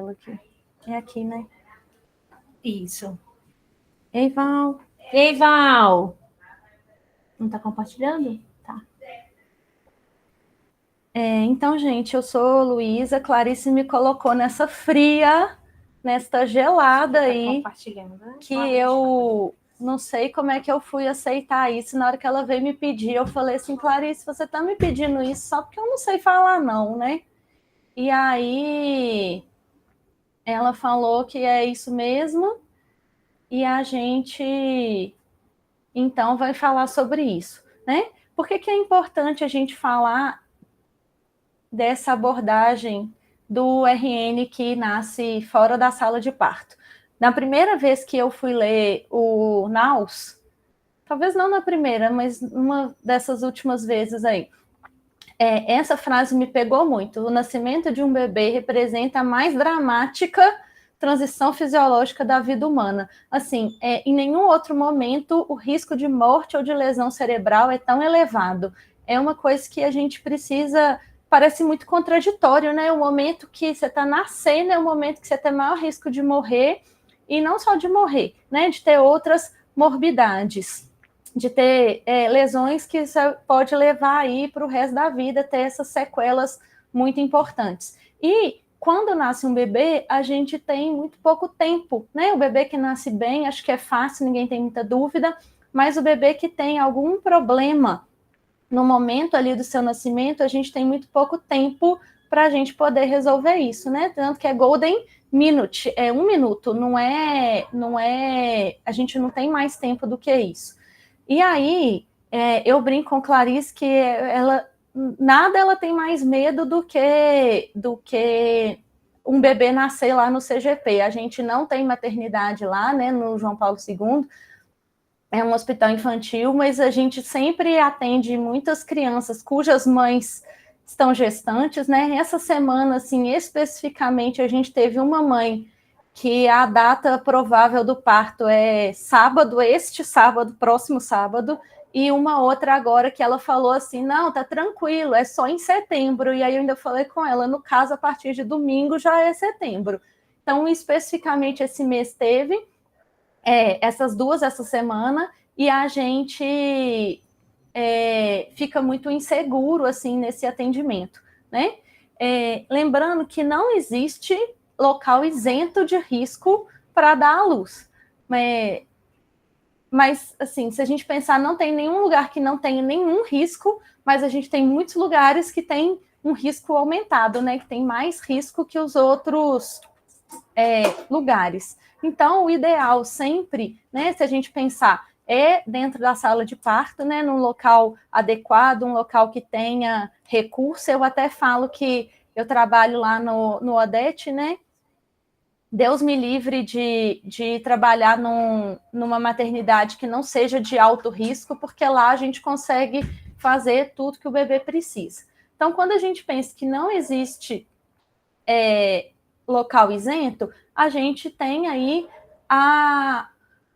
tela aqui. É aqui, né? Isso. Ei, Val. Ei, Val. Não tá compartilhando? Tá. Então, gente, eu sou Luísa. Clarice me colocou nessa fria, nesta gelada aí, que eu não sei como é que eu fui aceitar isso. Na hora que ela veio me pedir, eu falei assim, Clarice, você tá me pedindo isso só porque eu não sei falar não, né? E aí ela falou que é isso mesmo e a gente então vai falar sobre isso, né? Por que é importante a gente falar dessa abordagem do RN que nasce fora da sala de parto? Na primeira vez que eu fui ler o Naus, talvez não na primeira, mas uma dessas últimas vezes aí, essa frase me pegou muito. O nascimento de um bebê representa a mais dramática transição fisiológica da vida humana. Assim, em nenhum outro momento o risco de morte ou de lesão cerebral é tão elevado. É uma coisa que a gente precisa. Parece muito contraditório, né? O momento que você está nascendo é o momento que você tem maior risco de morrer, e não só de morrer, né? De ter outras morbidades, de ter lesões que você pode levar aí para o resto da vida, ter essas sequelas muito importantes. E quando nasce um bebê, a gente tem muito pouco tempo, né? O bebê que nasce bem, acho que é fácil, ninguém tem muita dúvida, mas o bebê que tem algum problema no momento ali do seu nascimento, a gente tem muito pouco tempo para a gente poder resolver isso, né? Tanto que é golden minute, é 1 minuto, não é, a gente não tem mais tempo do que isso. E aí, eu brinco com Clarice que ela tem mais medo do que um bebê nascer lá no CGP. A gente não tem maternidade lá, né, no João Paulo II, é um hospital infantil, mas a gente sempre atende muitas crianças cujas mães estão gestantes, né? Essa semana, assim, especificamente, a gente teve uma mãe que a data provável do parto é sábado, este sábado, próximo sábado, e uma outra agora que ela falou assim, não, tá tranquilo, é só em setembro. E aí eu ainda falei com ela, no caso, a partir de domingo já é setembro. Então, especificamente, esse mês teve essas duas essa semana, e a gente fica muito inseguro assim nesse atendimento, né? Lembrando que não existe local isento de risco para dar à luz. Mas, assim, se a gente pensar, não tem nenhum lugar que não tenha nenhum risco, mas a gente tem muitos lugares que tem um risco aumentado, né? Que tem mais risco que os outros lugares. Então, o ideal sempre, né, se a gente pensar, é dentro da sala de parto, né, num local adequado, um local que tenha recurso. Eu até falo que eu trabalho lá no Odete, né? Deus me livre de trabalhar numa maternidade que não seja de alto risco, porque lá a gente consegue fazer tudo que o bebê precisa. Então, quando a gente pensa que não existe local isento, a gente tem aí a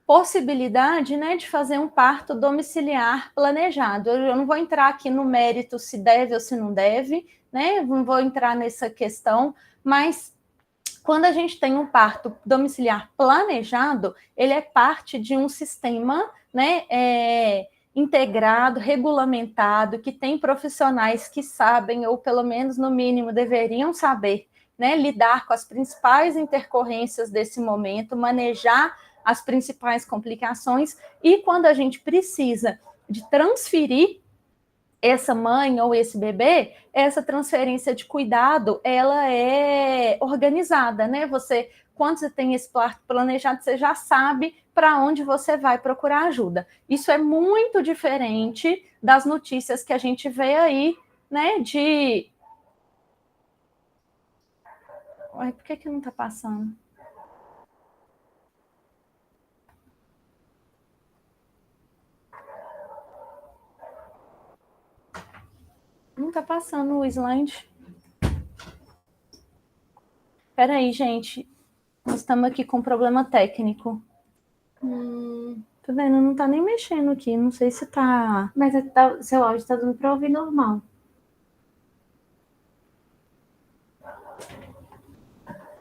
possibilidade, né, de fazer um parto domiciliar planejado. Eu não vou entrar aqui no mérito se deve ou se não deve, né? Não vou entrar nessa questão, mas quando a gente tem um parto domiciliar planejado, ele é parte de um sistema, né, integrado, regulamentado, que tem profissionais que sabem, ou pelo menos no mínimo deveriam saber, né, lidar com as principais intercorrências desse momento, manejar as principais complicações, e quando a gente precisa de transferir essa mãe ou esse bebê, essa transferência de cuidado, ela é organizada, né? Quando você tem esse parto planejado, você já sabe para onde você vai procurar ajuda. Isso é muito diferente das notícias que a gente vê aí, né? Ai, por que não está passando? Não está passando o slide. Espera aí, gente. Nós estamos aqui com um problema técnico. Tá vendo? Não tá nem mexendo aqui. Não sei se tá... Mas seu áudio tá dando para ouvir normal.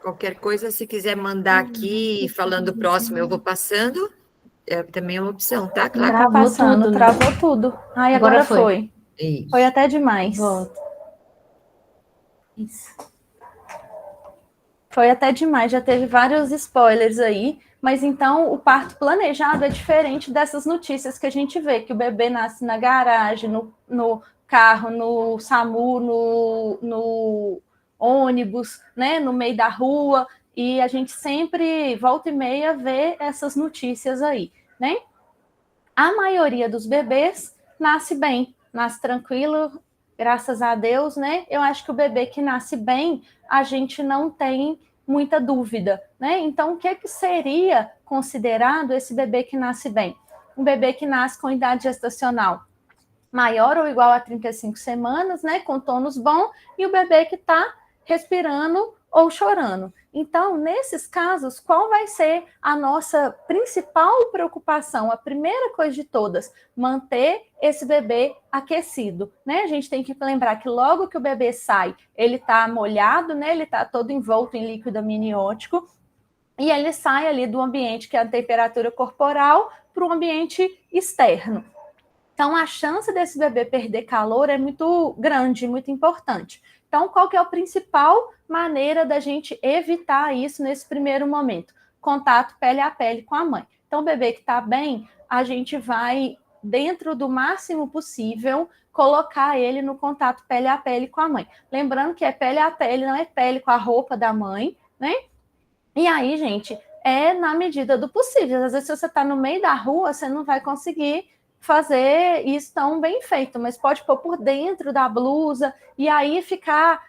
Qualquer coisa, se quiser mandar aqui, falando próximo, eu vou passando. Também é uma opção, tá, Clara? Tá passando, tudo, travou tudo. Ai, agora foi. Isso. Foi até demais. Volta. Isso. Foi até demais, já teve vários spoilers aí, mas então o parto planejado é diferente dessas notícias que a gente vê, que o bebê nasce na garagem, no carro, no SAMU, no ônibus, né, no meio da rua, e a gente sempre, volta e meia, vê essas notícias aí, né? A maioria dos bebês nasce bem, nasce tranquilo, graças a Deus, né? Eu acho que o bebê que nasce bem, a gente não tem muita dúvida, né? Então, o que seria considerado esse bebê que nasce bem? Um bebê que nasce com idade gestacional maior ou igual a 35 semanas, né? Com tônus bom, e o bebê que está respirando ou chorando. Então, nesses casos, qual vai ser a nossa principal preocupação? A primeira coisa de todas, manter esse bebê aquecido, né? A gente tem que lembrar que logo que o bebê sai, ele está molhado, né? Ele está todo envolto em líquido amniótico, e ele sai ali do ambiente que é a temperatura corporal para o ambiente externo. Então, a chance desse bebê perder calor é muito grande, muito importante. Então, qual que é a principal maneira da gente evitar isso nesse primeiro momento? Contato pele a pele com a mãe. Então, o bebê que está bem, a gente vai, dentro do máximo possível, colocar ele no contato pele a pele com a mãe. Lembrando que é pele a pele, não é pele com a roupa da mãe, né? E aí, gente, é na medida do possível. Às vezes, se você está no meio da rua, você não vai conseguir fazer isso tão bem feito, mas pode pôr por dentro da blusa e aí ficar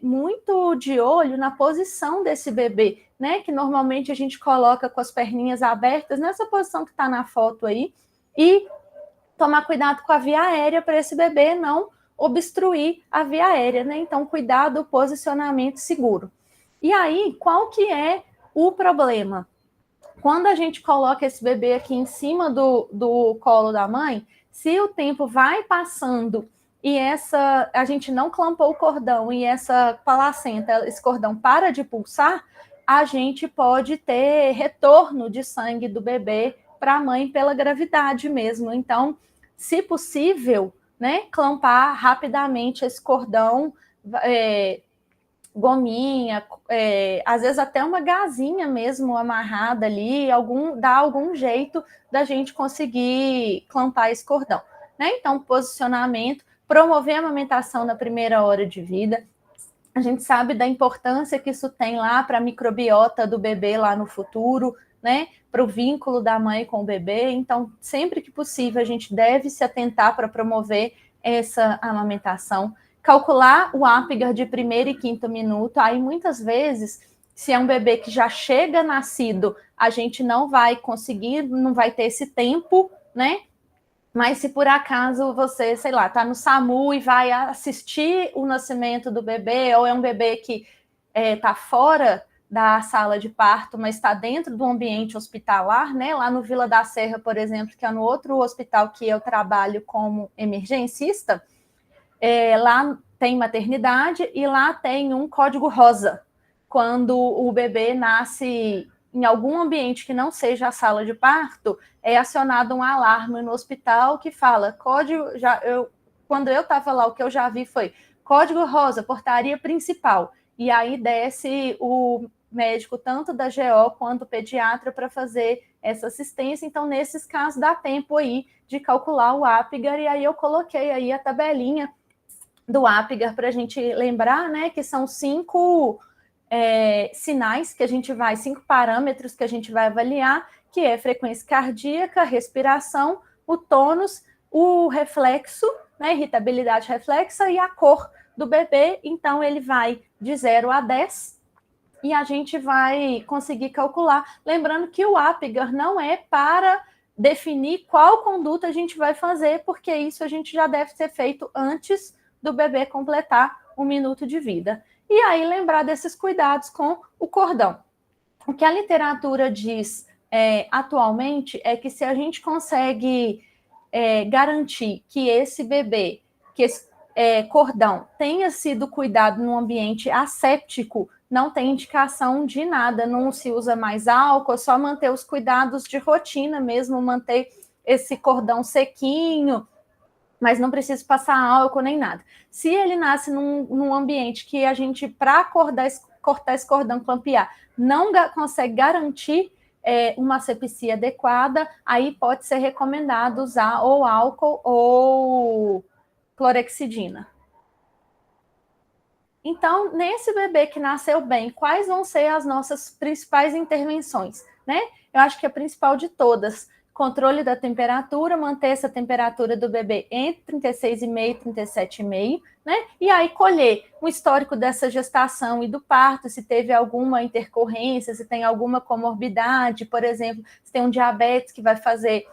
muito de olho na posição desse bebê, né? Que normalmente a gente coloca com as perninhas abertas, nessa posição que está na foto aí, e tomar cuidado com a via aérea para esse bebê não obstruir a via aérea, né? Então, cuidado, posicionamento seguro. E aí, qual que é o problema? Quando a gente coloca esse bebê aqui em cima do colo da mãe, se o tempo vai passando e a gente não clampou o cordão e essa placenta, esse cordão para de pulsar, a gente pode ter retorno de sangue do bebê para a mãe pela gravidade mesmo. Então, se possível, né, clampar rapidamente esse cordão, gominha, às vezes até uma gazinha mesmo amarrada ali, dá algum jeito da gente conseguir clampar esse cordão, né? Então, posicionamento, promover a amamentação na primeira hora de vida. A gente sabe da importância que isso tem lá para a microbiota do bebê lá no futuro, né? Para o vínculo da mãe com o bebê. Então, sempre que possível, a gente deve se atentar para promover essa amamentação. Calcular o Apgar de primeiro e quinto minuto. Aí, muitas vezes, se é um bebê que já chega nascido, a gente não vai conseguir, não vai ter esse tempo, né? Mas se por acaso você, sei lá, está no SAMU e vai assistir o nascimento do bebê, ou é um bebê que está fora da sala de parto, mas está dentro do ambiente hospitalar, né? Lá no Vila da Serra, por exemplo, que é no outro hospital que eu trabalho como emergencista, lá tem maternidade e lá tem um código rosa. Quando o bebê nasce em algum ambiente que não seja a sala de parto, é acionado um alarme no hospital que fala, quando eu estava lá, o que eu já vi foi código rosa, portaria principal, e aí desce o médico tanto da GO quanto o pediatra para fazer essa assistência. Então, nesses casos, dá tempo aí de calcular o Apgar, e aí eu coloquei aí a tabelinha do Apgar para a gente lembrar, né, que são 5 sinais que a gente vai, 5 parâmetros que a gente vai avaliar, que é frequência cardíaca, respiração, o tônus, o reflexo, né, irritabilidade reflexa e a cor do bebê. Então, ele vai de 0 a 10 e a gente vai conseguir calcular. Lembrando que o Apgar não é para definir qual conduta a gente vai fazer, porque isso a gente já deve ter feito antes do bebê completar 1 minuto de vida. E aí lembrar desses cuidados com o cordão. O que a literatura diz atualmente é que se a gente consegue garantir que esse bebê, que esse cordão tenha sido cuidado num ambiente asséptico, não tem indicação de nada, não se usa mais álcool, é só manter os cuidados de rotina mesmo, manter esse cordão sequinho, mas não precisa passar álcool nem nada. Se ele nasce num ambiente que a gente, para cortar esse cordão, clampear, não consegue garantir uma asepsia adequada, aí pode ser recomendado usar ou álcool ou clorexidina. Então, nesse bebê que nasceu bem, quais vão ser as nossas principais intervenções, né? Eu acho que a principal de todas, controle da temperatura, manter essa temperatura do bebê entre 36,5 e 37,5, né? E aí colher um histórico dessa gestação e do parto, se teve alguma intercorrência, se tem alguma comorbidade, por exemplo, se tem um diabetes que vai fazer,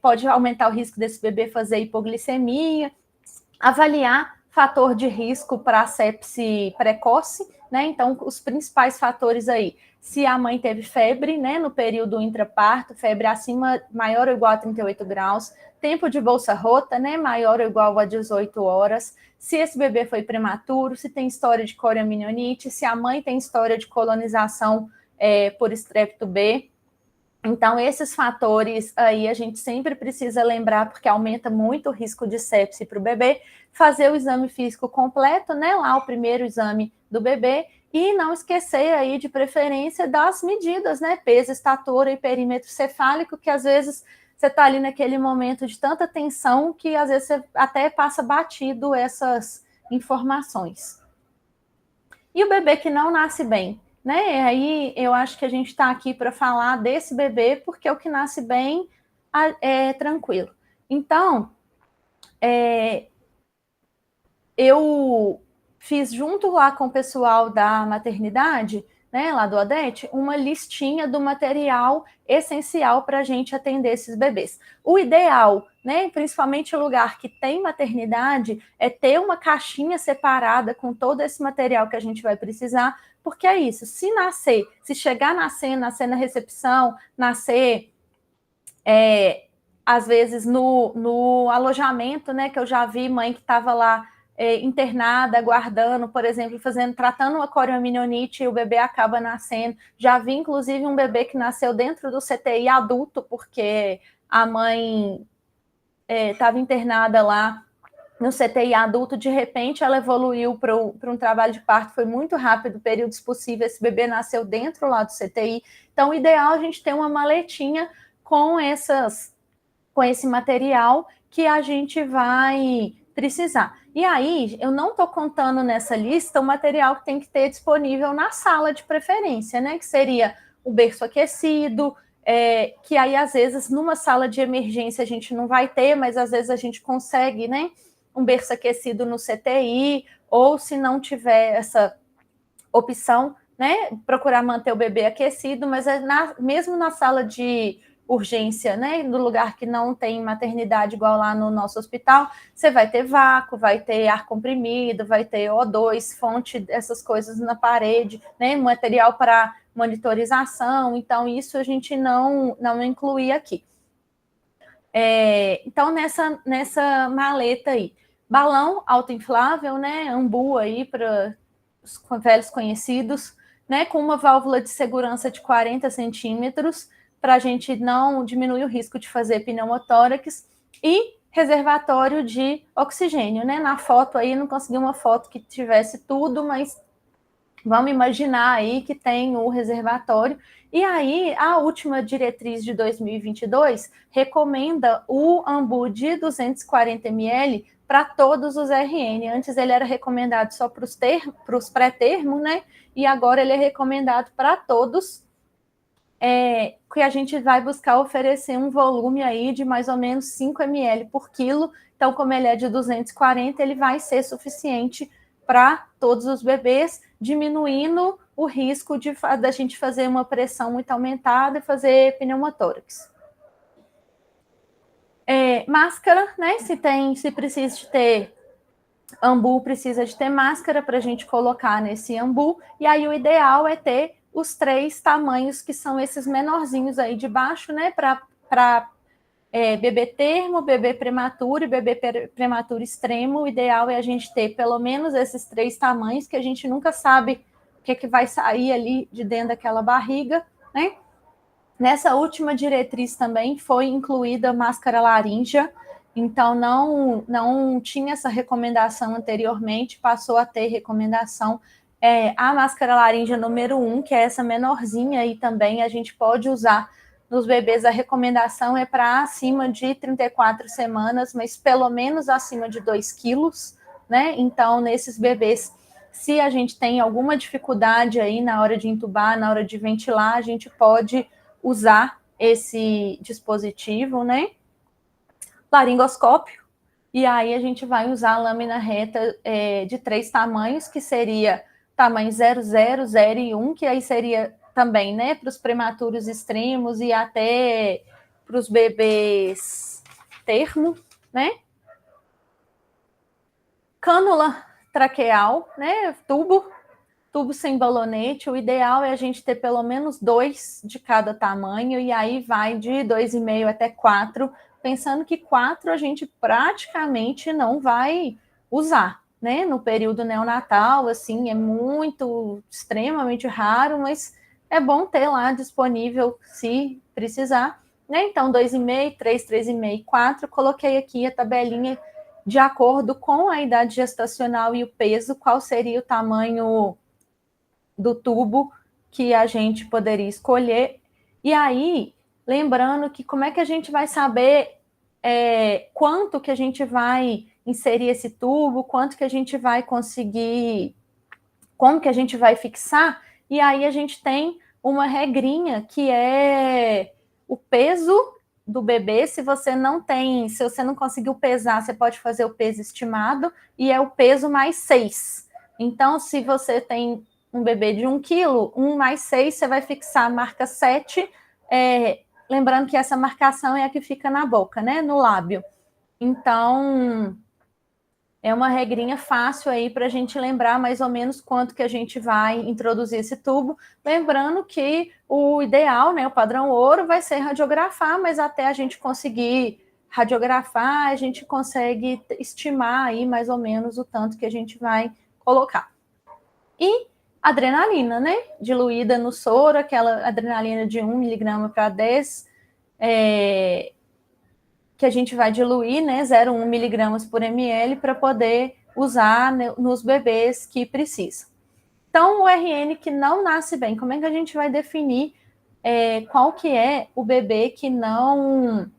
pode aumentar o risco desse bebê fazer hipoglicemia, avaliar fator de risco para sepse precoce, né? Então, os principais fatores aí, se a mãe teve febre, né, no período intraparto, febre acima, maior ou igual a 38 graus, tempo de bolsa rota, né, maior ou igual a 18 horas, se esse bebê foi prematuro, se tem história de coriominionite, se a mãe tem história de colonização por estrepto B. Então, esses fatores aí a gente sempre precisa lembrar, porque aumenta muito o risco de sepse para o bebê, fazer o exame físico completo, né, lá o primeiro exame do bebê, e não esquecer aí, de preferência, das medidas, né, peso, estatura e perímetro cefálico, que às vezes você está ali naquele momento de tanta tensão que às vezes você até passa batido essas informações. E o bebê que não nasce bem? Né? Aí eu acho que a gente está aqui para falar desse bebê, porque o que nasce bem é tranquilo. Então, eu fiz junto lá com o pessoal da maternidade, né, lá do Odete, uma listinha do material essencial para a gente atender esses bebês. O ideal, né, principalmente o lugar que tem maternidade, é ter uma caixinha separada com todo esse material que a gente vai precisar, porque é isso, se nascer, se chegar a nascer na recepção, nascer, às vezes no alojamento, né, que eu já vi mãe que estava lá internada, aguardando, por exemplo, tratando uma coriominionite e o bebê acaba nascendo. Já vi, inclusive, um bebê que nasceu dentro do CTI adulto, porque a mãe estava internada lá no CTI adulto, de repente ela evoluiu para um trabalho de parto, foi muito rápido, períodos possíveis, esse bebê nasceu dentro lá do CTI. Então, o ideal é a gente ter uma maletinha com esse material que a gente vai precisar. E aí, eu não estou contando nessa lista o material que tem que ter disponível na sala de preferência, né? Que seria o berço aquecido, que aí, às vezes, numa sala de emergência a gente não vai ter, mas às vezes a gente consegue, né? Um berço aquecido no CTI, ou se não tiver essa opção, né? Procurar manter o bebê aquecido, mas mesmo na sala de urgência, né, no lugar que não tem maternidade igual lá no nosso hospital, você vai ter vácuo, vai ter ar comprimido, vai ter O2, fonte dessas coisas na parede, né, material para monitorização, então isso a gente não inclui aqui. Então, nessa maleta aí, balão autoinflável, né, ambu aí para os velhos conhecidos, né, com uma válvula de segurança de 40 centímetros, para a gente não diminuir o risco de fazer pneumotórax, e reservatório de oxigênio, né? Na foto aí, não consegui uma foto que tivesse tudo, mas vamos imaginar aí que tem o reservatório. E aí, a última diretriz de 2022 recomenda o ambu de 240 ml para todos os RN. Antes ele era recomendado só para os pré-termos, né? E agora ele é recomendado para todos, que a gente vai buscar oferecer um volume aí de mais ou menos 5 ml por quilo. Então, como ele é de 240, ele vai ser suficiente para todos os bebês, diminuindo o risco da gente fazer uma pressão muito aumentada e fazer pneumotórax. Máscara, né? Se precisa de ter ambu, precisa de ter máscara para a gente colocar nesse ambu. E aí o ideal é ter os 3 tamanhos, que são esses menorzinhos aí de baixo, né? Para bebê termo, bebê prematuro e bebê prematuro extremo. O ideal é a gente ter pelo menos esses 3 tamanhos, que a gente nunca sabe o que vai sair ali de dentro daquela barriga, né? Nessa última diretriz também foi incluída máscara laríngea, então não tinha essa recomendação anteriormente, passou a ter recomendação. A máscara laríngea número 1, que é essa menorzinha, e também a gente pode usar nos bebês. A recomendação é para acima de 34 semanas, mas pelo menos acima de 2 quilos, né? Então, nesses bebês, se a gente tem alguma dificuldade aí na hora de intubar, na hora de ventilar, a gente pode usar esse dispositivo, né? Laringoscópio, e aí a gente vai usar a lâmina reta de 3 tamanhos, que seria tamanho 0, 0, 0 e 1, que aí seria também, né, para os prematuros extremos e até para os bebês termo, né? Cânula traqueal, né, tubo sem balonete. O ideal é a gente ter pelo menos 2 de cada tamanho, e aí vai de 2,5 até 4, pensando que 4 a gente praticamente não vai usar, né? No período neonatal, assim, é muito, extremamente raro, mas é bom ter lá disponível se precisar, né? Então, 2,5, 3, 3,5, 4, coloquei aqui a tabelinha de acordo com a idade gestacional e o peso, qual seria o tamanho do tubo que a gente poderia escolher. E aí, lembrando que como é que a gente vai saber quanto que a gente vai inserir esse tubo, quanto que a gente vai conseguir, como que a gente vai fixar, e aí a gente tem uma regrinha que é o peso do bebê. Se você não conseguiu pesar, você pode fazer o peso estimado, e é o peso mais 6. Então, se você tem um bebê de 1 quilo, 1 mais 6, você vai fixar a marca 7, lembrando que essa marcação é a que fica na boca, né, no lábio. Então, é uma regrinha fácil aí para a gente lembrar mais ou menos quanto que a gente vai introduzir esse tubo. Lembrando que o ideal, né, o padrão ouro, vai ser radiografar, mas até a gente conseguir radiografar, a gente consegue estimar aí mais ou menos o tanto que a gente vai colocar. E adrenalina, né? Diluída no soro, aquela adrenalina de 1 miligrama para 10, que a gente vai diluir, né? 0,1 miligramas por ml, para poder usar, né, nos bebês que precisam. Então, o RN que não nasce bem, como é que a gente vai definir qual que é o bebê que não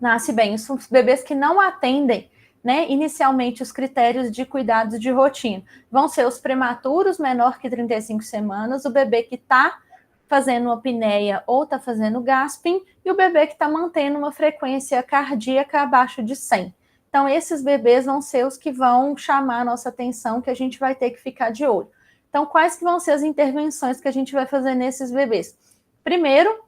nasce bem? São os bebês que não atendem, né, inicialmente os critérios de cuidados de rotina. Vão ser os prematuros menor que 35 semanas, o bebê que está fazendo uma apneia ou está fazendo gasping, e o bebê que está mantendo uma frequência cardíaca abaixo de 100. Então, esses bebês vão ser os que vão chamar a nossa atenção, que a gente vai ter que ficar de olho. Então, quais que vão ser as intervenções que a gente vai fazer nesses bebês? Primeiro,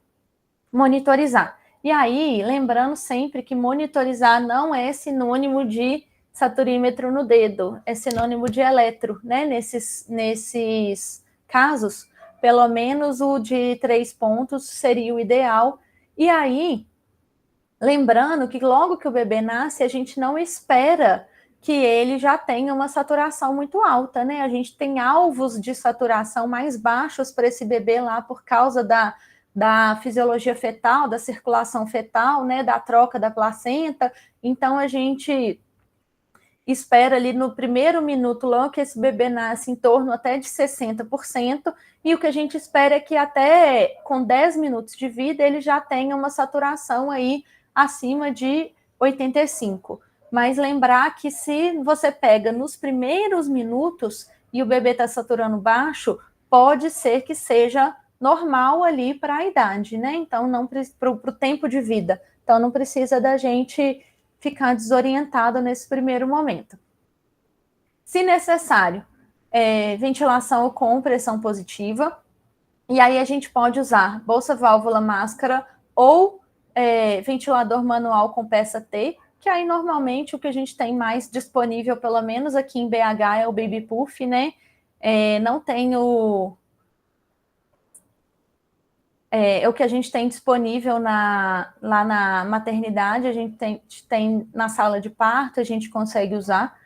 monitorizar. E aí, lembrando sempre que monitorizar não é sinônimo de saturímetro no dedo, é sinônimo de eletro, né? Nesses casos, pelo menos o de 3 pontos seria o ideal. E aí, lembrando que logo que o bebê nasce, a gente não espera que ele já tenha uma saturação muito alta, né? A gente tem alvos de saturação mais baixos para esse bebê lá por causa da fisiologia fetal, da circulação fetal, né, da troca da placenta. Então, a gente espera ali no primeiro minuto, logo que esse bebê nasce, em torno até de 60%, e o que a gente espera é que até com 10 minutos de vida, ele já tenha uma saturação aí acima de 85%. Mas lembrar que se você pega nos primeiros minutos e o bebê está saturando baixo, pode ser que seja normal ali para a idade, né? Então, não para o tempo de vida. Então, não precisa da gente ficar desorientado nesse primeiro momento. Se necessário, ventilação com pressão positiva, e aí a gente pode usar bolsa, válvula, máscara ou ventilador manual com peça T, que aí normalmente o que a gente tem mais disponível, pelo menos aqui em BH, é o Baby Puff, né? Não tem o que a gente tem disponível lá na maternidade, a gente tem na sala de parto, a gente consegue usar.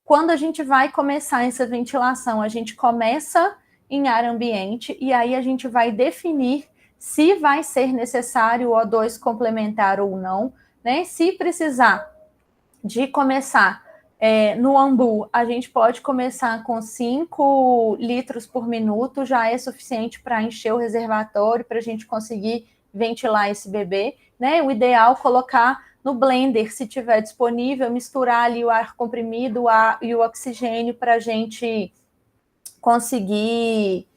quando a gente vai começar essa ventilação, a gente começa em ar ambiente e aí a gente vai definir se vai ser necessário o O2 complementar ou não, né? Se precisar de começar no ambu, a gente pode começar com 5 litros por minuto, já é suficiente para encher o reservatório, para a gente conseguir ventilar esse bebê, né? O ideal é colocar no blender, se tiver disponível, misturar ali o ar comprimido e o oxigênio para a gente conseguir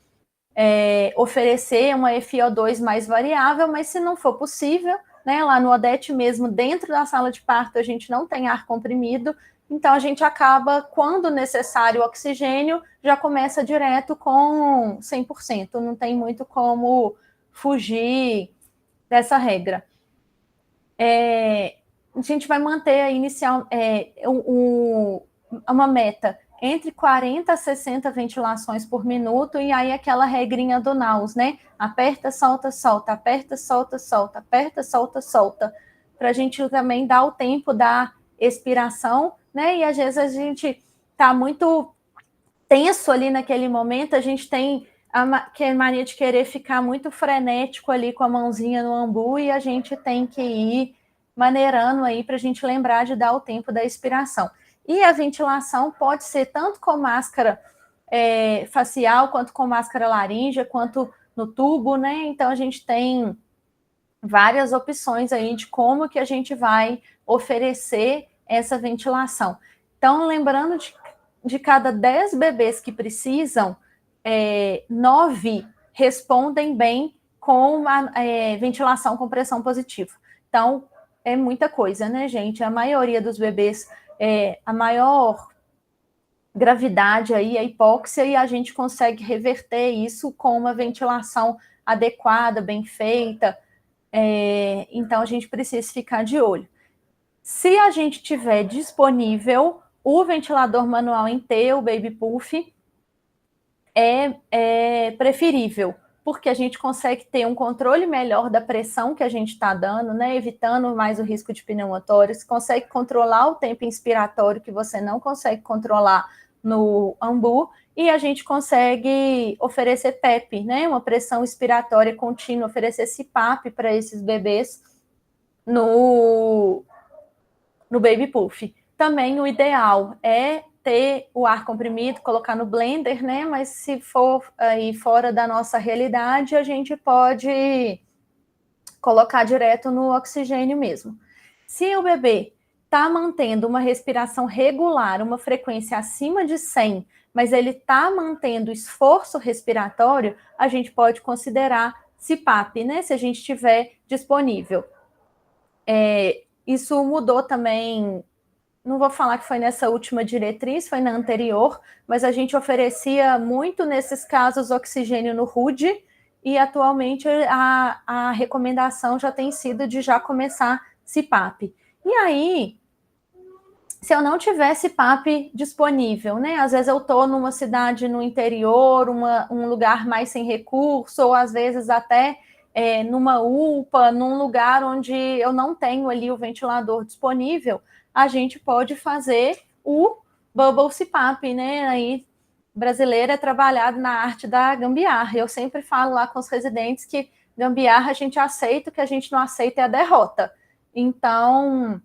oferecer uma FiO2 mais variável, mas se não for possível, né, lá no Odete mesmo, dentro da sala de parto, a gente não tem ar comprimido, então a gente acaba, quando necessário o oxigênio, já começa direto com 100%, não tem muito como fugir dessa regra. A gente vai manter a inicial uma meta entre 40 a 60 ventilações por minuto, e aí aquela regrinha do Naus, né? Aperta, solta, solta, aperta, solta, solta, aperta, solta, solta, para a gente também dar o tempo da expiração, né? E às vezes a gente tá muito tenso ali naquele momento, a gente tem a mania de querer ficar muito frenético ali com a mãozinha no ambu, e a gente tem que ir maneirando aí para a gente lembrar de dar o tempo da expiração. E a ventilação pode ser tanto com máscara facial, quanto com máscara laríngea, quanto no tubo, né? Então a gente tem várias opções aí de como que a gente vai oferecer essa ventilação. Então, lembrando de cada 10 bebês que precisam, 9 respondem bem com a ventilação com pressão positiva. Então, é muita coisa, né, gente? A maioria dos bebês, a maior gravidade aí, a hipóxia, e a gente consegue reverter isso com uma ventilação adequada, bem feita. Então, a gente precisa ficar de olho. Se a gente tiver disponível o ventilador manual em T, o Baby Puff, é preferível, porque a gente consegue ter um controle melhor da pressão que a gente está dando, né, evitando mais o risco de pneumotórax, consegue controlar o tempo inspiratório que você não consegue controlar no ambu, e a gente consegue oferecer PEP, né, uma pressão expiratória contínua, oferecer CPAP para esses bebês no Baby Puff. Também o ideal é ter o ar comprimido, colocar no blender, né? Mas se for aí fora da nossa realidade, a gente pode colocar direto no oxigênio mesmo. Se o bebê está mantendo uma respiração regular, uma frequência acima de 100, mas ele está mantendo esforço respiratório, a gente pode considerar CPAP, né? Se a gente tiver disponível. Isso mudou também, não vou falar que foi nessa última diretriz, foi na anterior, mas a gente oferecia muito nesses casos oxigênio no RUD, e atualmente a recomendação já tem sido de já começar CPAP. E aí, se eu não tiver CPAP disponível, né? Às vezes eu estou numa cidade no interior, um lugar mais sem recurso, ou às vezes até numa UPA, num lugar onde eu não tenho ali o ventilador disponível, a gente pode fazer o Bubble CPAP, né? Aí, brasileiro é trabalhado na arte da gambiarra. Eu sempre falo lá com os residentes que gambiarra a gente aceita, o que a gente não aceita é a derrota. Então,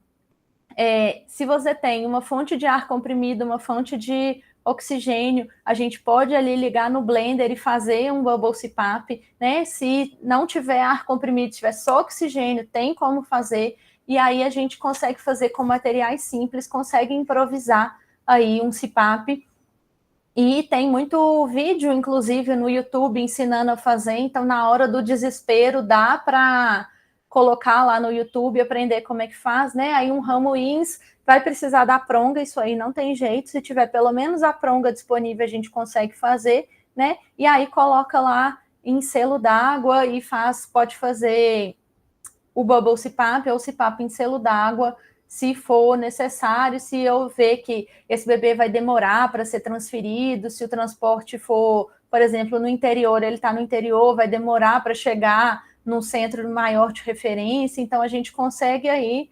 se você tem uma fonte de ar comprimido, uma fonte de oxigênio, a gente pode ali ligar no blender e fazer um Bubble CPAP, né? Se não tiver ar comprimido, tiver só oxigênio, tem como fazer, e aí a gente consegue fazer com materiais simples, consegue improvisar aí um CPAP, e tem muito vídeo, inclusive, no YouTube ensinando a fazer, então na hora do desespero dá para colocar lá no YouTube, aprender como é que faz, né? Aí um ramo INS vai precisar da pronga, isso aí não tem jeito, se tiver pelo menos a pronga disponível, a gente consegue fazer, né? E aí coloca lá em selo d'água e pode fazer o Bubble CPAP ou CPAP em selo d'água, se for necessário, se eu ver que esse bebê vai demorar para ser transferido, se o transporte for, por exemplo, no interior, ele está no interior, vai demorar para chegar num centro maior de referência, então a gente consegue aí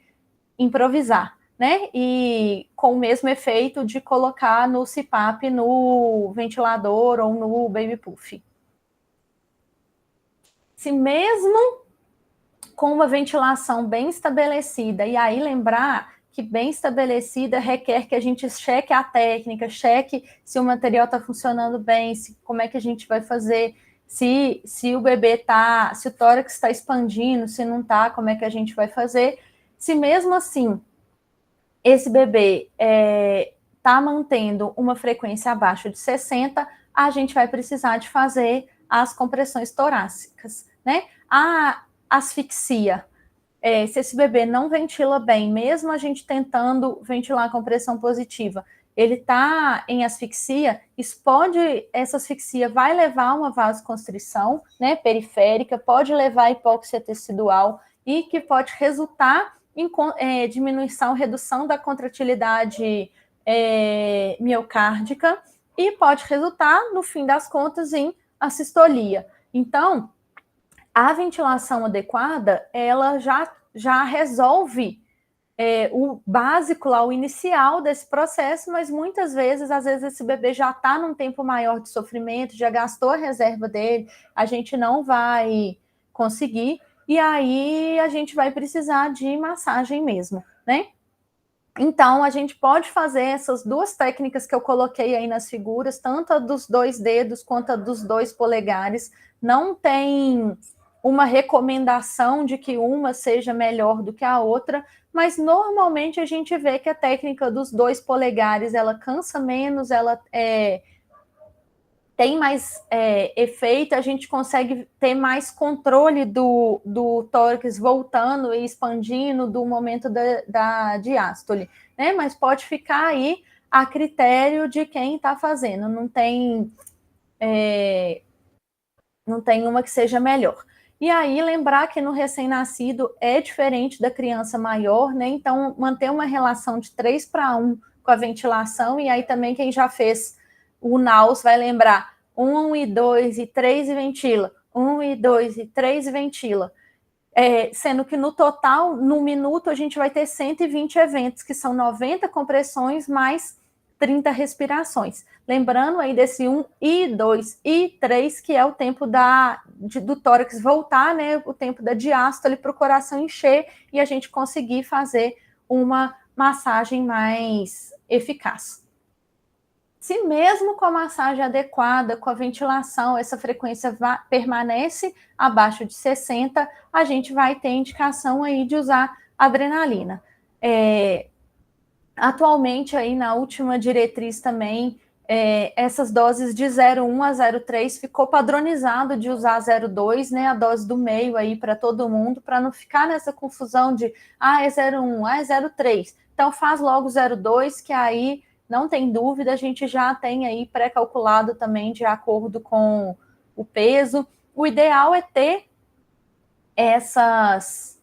improvisar, né? E com o mesmo efeito de colocar no CPAP, no ventilador ou no baby puff. Se mesmo com uma ventilação bem estabelecida, e aí lembrar que bem estabelecida requer que a gente cheque a técnica, cheque se o material está funcionando bem, como é que a gente vai fazer, se o bebê está, se o tórax está expandindo, se não está, como é que a gente vai fazer. Se mesmo assim esse bebê está mantendo uma frequência abaixo de 60, a gente vai precisar de fazer as compressões torácicas, né? A asfixia, se esse bebê não ventila bem, mesmo a gente tentando ventilar com pressão positiva, ele está em asfixia, essa asfixia vai levar a uma vasoconstrição, né, periférica, pode levar a hipóxia tecidual e que pode resultar em diminuição, redução da contratilidade miocárdica e pode resultar, no fim das contas, em assistolia. Então, a ventilação adequada, ela já resolve o básico lá, o inicial desse processo, mas muitas vezes, às vezes esse bebê já está num tempo maior de sofrimento, já gastou a reserva dele, a gente não vai conseguir, e aí a gente vai precisar de massagem mesmo, né? Então, a gente pode fazer essas duas técnicas que eu coloquei aí nas figuras, tanto a dos 2 dedos quanto a dos 2 polegares. Não tem uma recomendação de que uma seja melhor do que a outra, mas normalmente a gente vê que a técnica dos 2 polegares, ela cansa menos, ela tem mais efeito, a gente consegue ter mais controle do tórax voltando e expandindo do momento da diástole, né? Mas pode ficar aí a critério de quem está fazendo, não tem uma que seja melhor. E aí, lembrar que no recém-nascido é diferente da criança maior, né? Então, manter uma relação de 3:1 com a ventilação, e aí também quem já fez o NAUS vai lembrar 1 e 2 e 3 e ventila, 1 e 2 e 3 e ventila. Sendo que no total, no minuto, a gente vai ter 120 eventos, que são 90 compressões mais 30 respirações. Lembrando aí desse 1 e 2 e 3, que é o tempo do tórax voltar, né? O tempo da diástole para o coração encher e a gente conseguir fazer uma massagem mais eficaz. Se mesmo com a massagem adequada, com a ventilação, essa frequência permanece abaixo de 60, a gente vai ter indicação aí de usar adrenalina. Atualmente, aí na última diretriz também, essas doses de 0,1 a 0,3 ficou padronizado de usar 0,2, né, a dose do meio aí para todo mundo, para não ficar nessa confusão de, é 0,1, é 0,3. Então, faz logo 0,2, que aí não tem dúvida, a gente já tem aí pré-calculado também de acordo com o peso. O ideal é ter essas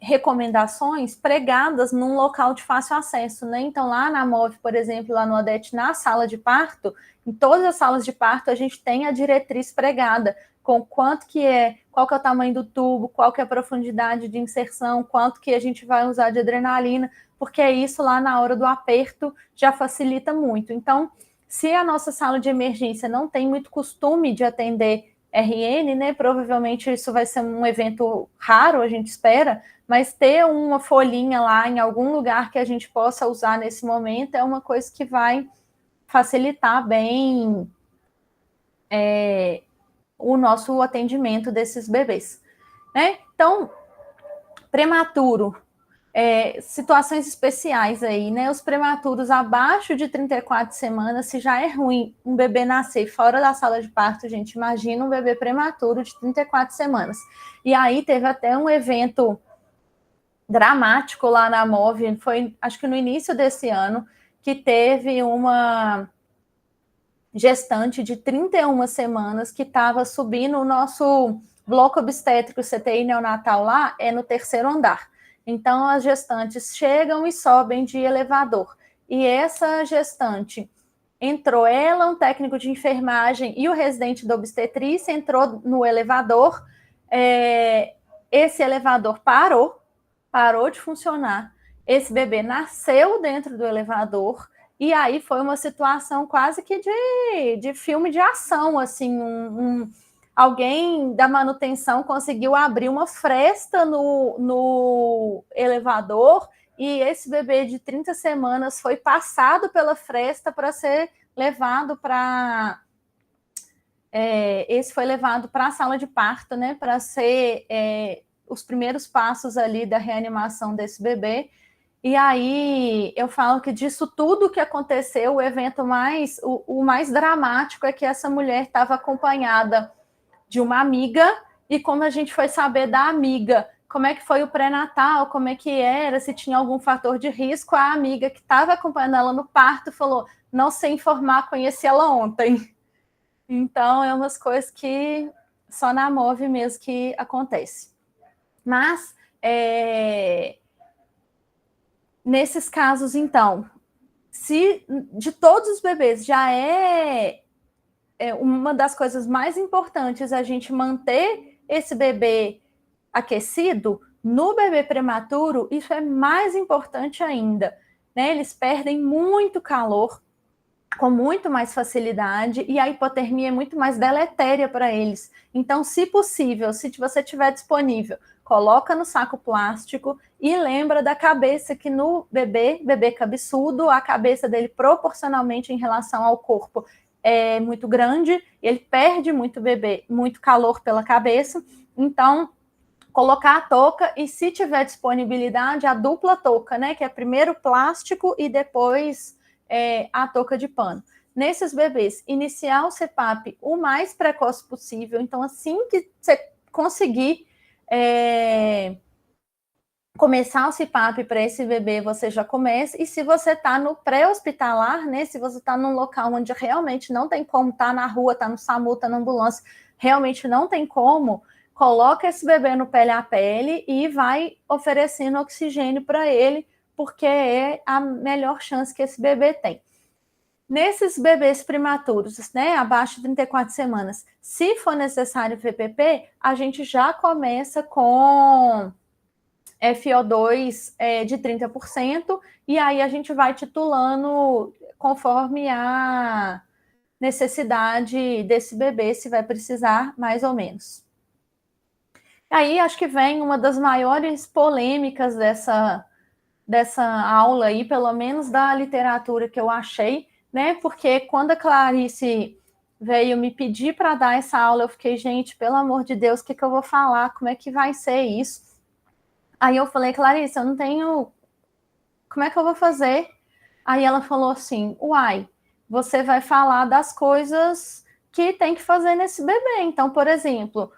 recomendações pregadas num local de fácil acesso, né? Então, lá na MOV, por exemplo, lá no ADET, na sala de parto, em todas as salas de parto, a gente tem a diretriz pregada com quanto que qual que é o tamanho do tubo, qual que é a profundidade de inserção, quanto que a gente vai usar de adrenalina, porque isso lá na hora do aperto já facilita muito. Então, se a nossa sala de emergência não tem muito costume de atender RN, né? Provavelmente isso vai ser um evento raro, a gente espera, mas ter uma folhinha lá em algum lugar que a gente possa usar nesse momento é uma coisa que vai facilitar bem o nosso atendimento desses bebês, né? Então, prematuro, situações especiais aí, né? Os prematuros abaixo de 34 semanas, se já é ruim um bebê nascer fora da sala de parto, gente, imagina um bebê prematuro de 34 semanas. E aí teve até um evento dramático lá na MOV, foi acho que no início desse ano, que teve uma gestante de 31 semanas que estava subindo o nosso bloco obstétrico CTI neonatal lá, no 3º andar. Então, as gestantes chegam e sobem de elevador. E essa gestante entrou, ela, um técnico de enfermagem e o residente da obstetrícia entrou no elevador. Esse elevador parou de funcionar. esse bebê nasceu dentro do elevador, e aí foi uma situação quase que de filme de ação, assim, alguém da manutenção conseguiu abrir uma fresta no elevador, e esse bebê de 30 semanas foi passado pela fresta para ser levado para... esse foi levado para a sala de parto, né, para ser os primeiros passos ali da reanimação desse bebê. E aí eu falo que disso tudo que aconteceu, o evento o mais dramático é que essa mulher estava acompanhada de uma amiga, e como a gente foi saber da amiga, como é que foi o pré-natal, como é que era, se tinha algum fator de risco, a amiga que estava acompanhando ela no parto falou, não sei informar, conheci ela ontem. Então, é umas coisas que só na MOVE mesmo que acontece. Mas, nesses casos, então, se de todos os bebês já é uma das coisas mais importantes a gente manter esse bebê aquecido, no bebê prematuro, isso é mais importante ainda, né? Eles perdem muito calor com muito mais facilidade, e a hipotermia é muito mais deletéria para eles. Então, se possível, se você tiver disponível, coloca no saco plástico e lembra da cabeça, que no bebê cabeçudo, a cabeça dele proporcionalmente em relação ao corpo é muito grande, ele perde muito calor pela cabeça, então colocar a touca, e se tiver disponibilidade, a dupla touca, né, que é primeiro plástico e depois a touca de pano. Nesses bebês, iniciar o CPAP o mais precoce possível, então assim que você conseguir começar o CPAP para esse bebê, você já começa, e se você está no pré-hospitalar, né, se você está num local onde realmente não tem como, tá na rua, tá no SAMU, tá na ambulância, realmente não tem como, coloca esse bebê no pele a pele e vai oferecendo oxigênio para ele, porque é a melhor chance que esse bebê tem. Nesses bebês prematuros, né, abaixo de 34 semanas, se for necessário VPP, a gente já começa com FO2 de 30%, e aí a gente vai titulando conforme a necessidade desse bebê, se vai precisar, mais ou menos. Aí acho que vem uma das maiores polêmicas dessa aula aí, pelo menos da literatura que eu achei, né? Porque quando a Clarice veio me pedir para dar essa aula, eu fiquei, gente, pelo amor de Deus, o que eu vou falar? Como é que vai ser isso? Aí eu falei, Clarice, eu não tenho... Como é que eu vou fazer? Aí ela falou assim, uai, você vai falar das coisas que tem que fazer nesse bebê. Então, por exemplo,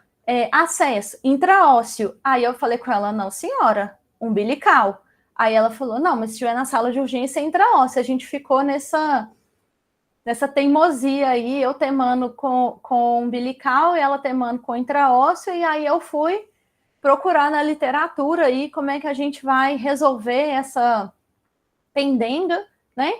acesso intraósseo. Aí eu falei com ela, não, senhora, umbilical. Aí ela falou, não, mas se estiver na sala de urgência é intraósseo. A gente ficou nessa teimosia aí, eu temando com umbilical e ela temando com intraósseo, e aí eu fui procurar na literatura aí como é que a gente vai resolver essa pendenga, né?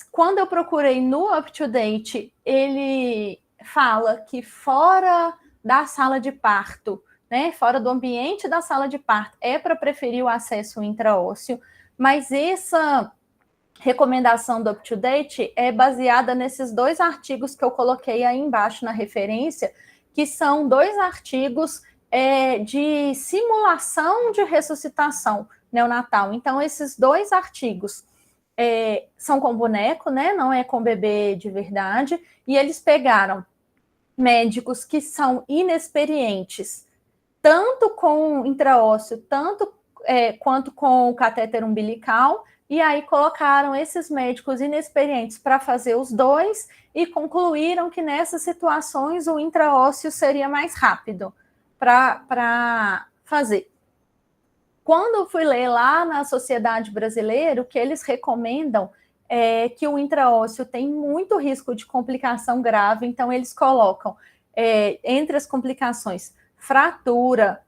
Quando eu procurei no UpToDate, ele fala que fora da sala de parto, né, fora do ambiente da sala de parto, é para preferir o acesso intraósseo, mas essa recomendação do UpToDate é baseada nesses dois artigos que eu coloquei aí embaixo na referência, que são dois artigos de simulação de ressuscitação neonatal. Então, esses dois artigos são com boneco, né? Não é com bebê de verdade, e eles pegaram médicos que são inexperientes, tanto com intraósseo, quanto com o catéter umbilical, e aí colocaram esses médicos inexperientes para fazer os dois e concluíram que nessas situações o intraósseo seria mais rápido para fazer. Quando eu fui ler lá na Sociedade Brasileira, o que eles recomendam é que o intraósseo tem muito risco de complicação grave, então eles colocam entre as complicações fratura,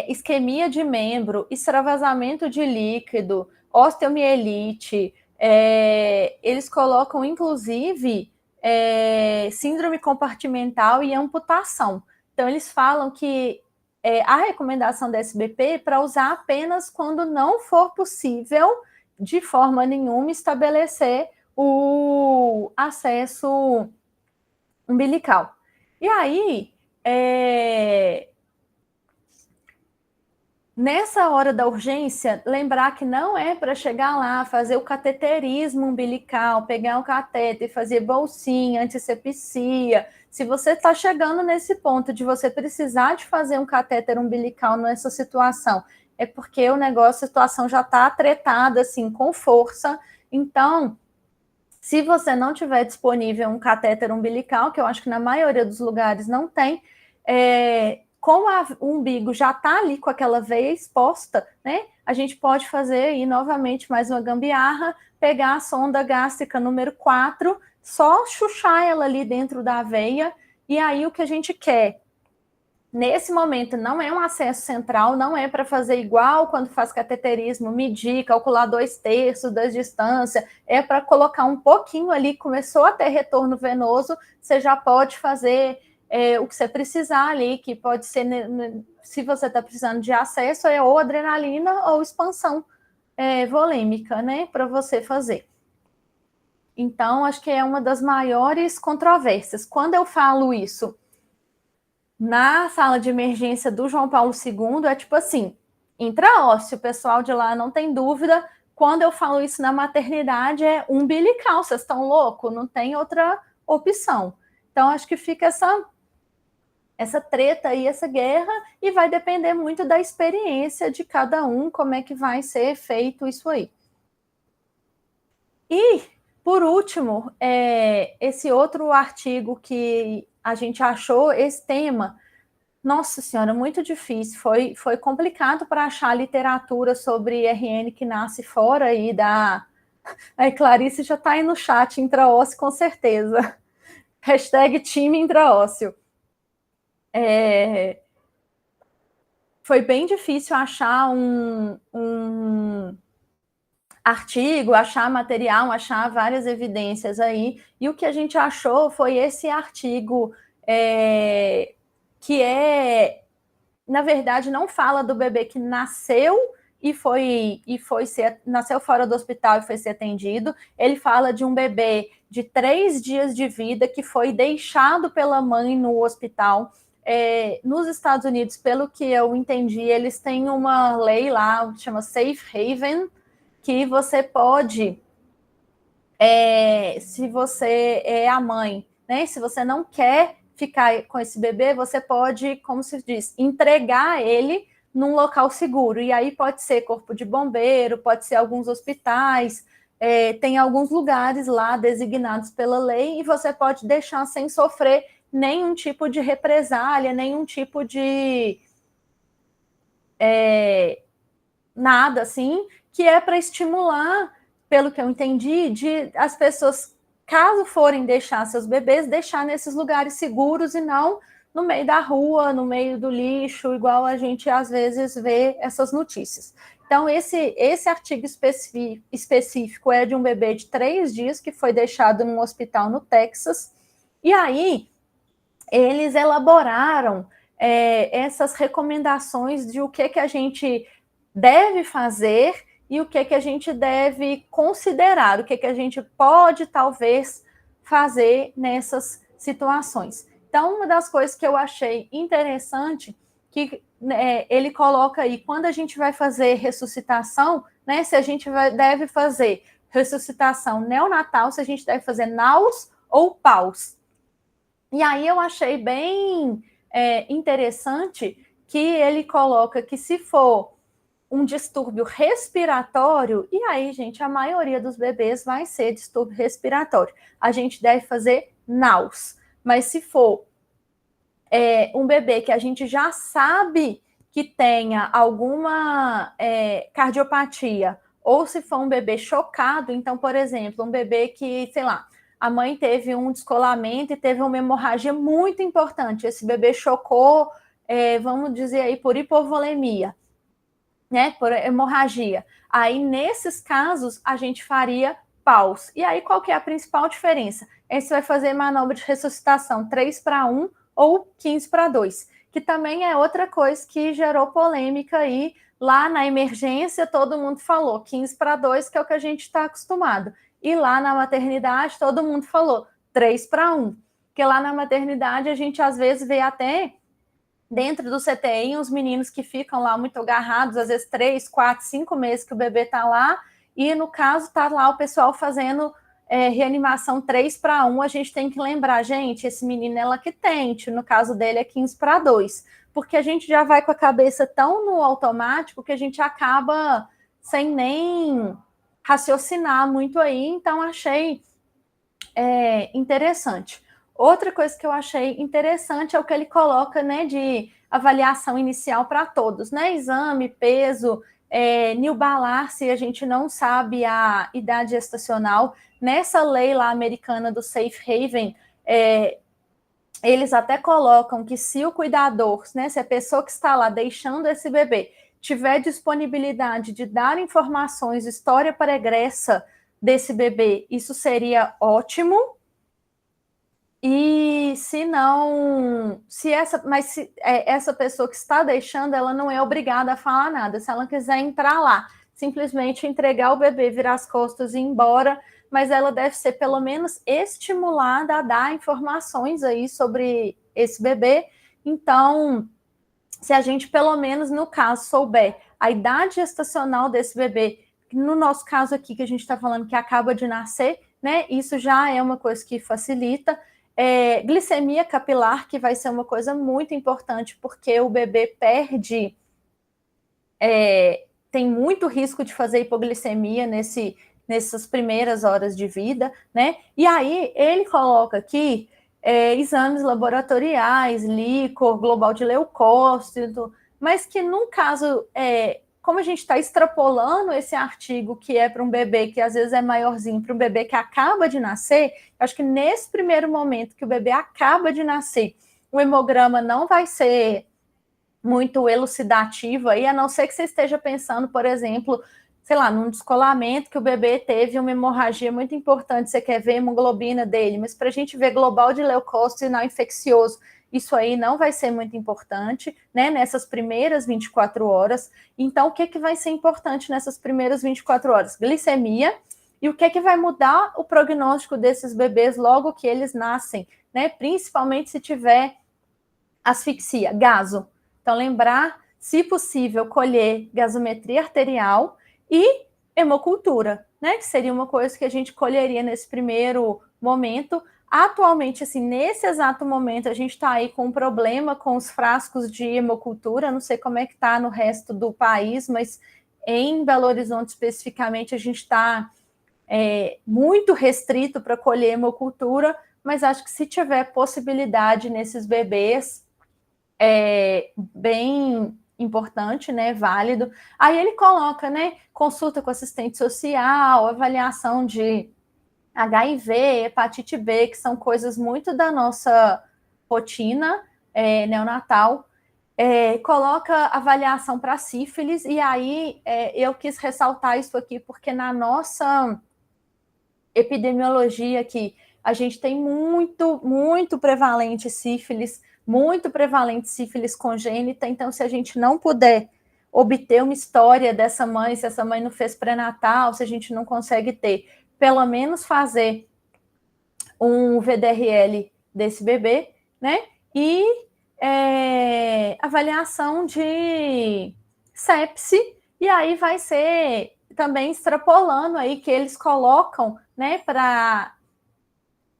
isquemia de membro, extravasamento de líquido, osteomielite, eles colocam inclusive síndrome compartimental e amputação. Então eles falam que a recomendação da SBP para usar apenas quando não for possível, de forma nenhuma, estabelecer o acesso umbilical. E aí, nessa hora da urgência, lembrar que não é para chegar lá, fazer o cateterismo umbilical, pegar o catéter, fazer bolsinha, antisepsia. Se você está chegando nesse ponto de você precisar de fazer um catéter umbilical nessa situação, é porque o negócio, a situação já está tretada, assim, com força. Então, se você não tiver disponível um catéter umbilical, que eu acho que na maioria dos lugares não tem, como o umbigo já está ali com aquela veia exposta, né? A gente pode fazer aí novamente mais uma gambiarra, pegar a sonda gástrica número 4, só chuchar ela ali dentro da veia, e aí o que a gente quer, nesse momento, não é um acesso central, não é para fazer igual quando faz cateterismo, medir, calcular 2/3 da distância, é para colocar um pouquinho ali, começou a ter retorno venoso, você já pode fazer o que você precisar ali, que pode ser, se você está precisando de acesso, ou adrenalina ou expansão volêmica, né, para você fazer. Então, acho que é uma das maiores controvérsias. Quando eu falo isso na sala de emergência do João Paulo II, é tipo assim, intraósseo, o pessoal de lá não tem dúvida. Quando eu falo isso na maternidade, é umbilical, vocês estão loucos? Não tem outra opção. Então, acho que fica essa treta aí, essa guerra, e vai depender muito da experiência de cada um, como é que vai ser feito isso aí. E, por último, esse outro artigo que a gente achou, esse tema, nossa senhora, muito difícil, foi complicado para achar literatura sobre RN que nasce fora aí da... A Clarice já está aí no chat, intraósseo, com certeza. Hashtag time intraósseo. Foi bem difícil achar um artigo, achar material, achar várias evidências aí, e o que a gente achou foi esse artigo que na verdade, não fala do bebê que nasceu nasceu fora do hospital e foi ser atendido. Ele fala de um bebê de 3 dias de vida que foi deixado pela mãe no hospital. Nos Estados Unidos, pelo que eu entendi, eles têm uma lei lá, que chama Safe Haven, que você pode, se você é a mãe, né, se você não quer ficar com esse bebê, você pode, como se diz, entregar ele num local seguro, e aí pode ser corpo de bombeiro, pode ser alguns hospitais, tem alguns lugares lá designados pela lei, e você pode deixar sem sofrer nenhum tipo de represália, nenhum tipo de nada assim, que é para estimular, pelo que eu entendi, de as pessoas, caso forem deixar seus bebês, deixar nesses lugares seguros e não no meio da rua, no meio do lixo, igual a gente às vezes vê essas notícias. Então, esse artigo específico é de um bebê de 3 dias que foi deixado num hospital no Texas, e aí eles elaboraram essas recomendações de o que a gente deve fazer e o que a gente deve considerar, o que a gente pode, talvez, fazer nessas situações. Então, uma das coisas que eu achei interessante, que ele coloca aí, quando a gente vai fazer ressuscitação, né, se a gente deve fazer ressuscitação neonatal, se a gente deve fazer NAUS ou PAUS. E aí eu achei bem interessante que ele coloca que se for um distúrbio respiratório, e aí, gente, a maioria dos bebês vai ser distúrbio respiratório. A gente deve fazer NAUS. Mas se for um bebê que a gente já sabe que tenha alguma cardiopatia, ou se for um bebê chocado, então, por exemplo, um bebê que, sei lá, a mãe teve um descolamento e teve uma hemorragia muito importante, esse bebê chocou, vamos dizer aí, por hipovolemia, né, por hemorragia. Aí, nesses casos, a gente faria PAUS. E aí, qual que é a principal diferença? Você vai fazer manobra de ressuscitação 3:1 ou 15:2. que também é outra coisa que gerou polêmica aí. Lá na emergência, todo mundo falou 15-2, que é o que a gente está acostumado. E lá na maternidade, todo mundo falou 3-1. Porque lá na maternidade, a gente às vezes vê até dentro do CTI uns meninos que ficam lá muito agarrados, às vezes 3, 4, 5 meses que o bebê está lá, e no caso está lá o pessoal fazendo reanimação 3-1. A gente tem que lembrar, gente, esse menino é lactente, no caso dele é 15-2, porque a gente já vai com a cabeça tão no automático que a gente acaba sem nem raciocinar muito aí. Então achei interessante. Outra coisa que eu achei interessante é o que ele coloca, né, de avaliação inicial para todos, né, exame, peso, New Balar, se a gente não sabe a idade gestacional. Nessa lei lá americana do Safe Haven, eles até colocam que se o cuidador, né, se a pessoa que está lá deixando esse bebê tiver disponibilidade de dar informações, história pregressa desse bebê, isso seria ótimo. E se não, mas essa pessoa que está deixando, ela não é obrigada a falar nada. Se ela quiser entrar lá, simplesmente entregar o bebê, virar as costas e ir embora, mas ela deve ser pelo menos estimulada a dar informações aí sobre esse bebê. Então, se a gente pelo menos no caso souber a idade gestacional desse bebê, no nosso caso aqui que a gente está falando que acaba de nascer, né? Isso já é uma coisa que facilita. Glicemia capilar, que vai ser uma coisa muito importante, porque o bebê perde, tem muito risco de fazer hipoglicemia nessas primeiras horas de vida, né? E aí ele coloca aqui exames laboratoriais, líquor, global de leucócito, mas que num caso, como a gente está extrapolando esse artigo que é para um bebê que às vezes é maiorzinho, para um bebê que acaba de nascer, acho que nesse primeiro momento que o bebê acaba de nascer, o hemograma não vai ser muito elucidativo aí, a não ser que você esteja pensando, por exemplo, sei lá, num descolamento que o bebê teve uma hemorragia muito importante, você quer ver a hemoglobina dele, mas para a gente ver global de leucócito não infeccioso, isso aí não vai ser muito importante, né, nessas primeiras 24 horas. Então, o que vai ser importante nessas primeiras 24 horas? Glicemia. E o que vai mudar o prognóstico desses bebês logo que eles nascem, né? Principalmente se tiver asfixia, gaso. Então, lembrar, se possível, colher gasometria arterial e hemocultura, né? Que seria uma coisa que a gente colheria nesse primeiro momento. Atualmente, assim, nesse exato momento, a gente está aí com um problema com os frascos de hemocultura. Não sei como é que está no resto do país, mas em Belo Horizonte, especificamente, a gente está muito restrito para colher hemocultura, mas acho que se tiver possibilidade nesses bebês, bem importante, né, válido. Aí ele coloca, né, consulta com assistente social, avaliação de HIV, hepatite B, que são coisas muito da nossa rotina neonatal. Coloca avaliação para sífilis, e aí eu quis ressaltar isso aqui, porque na nossa epidemiologia aqui, a gente tem muito prevalente sífilis, muito prevalente sífilis congênita. Então, se a gente não puder obter uma história dessa mãe, se essa mãe não fez pré-natal, se a gente não consegue ter, pelo menos fazer um VDRL desse bebê, né? E avaliação de sepse, e aí vai ser também extrapolando aí que eles colocam, né,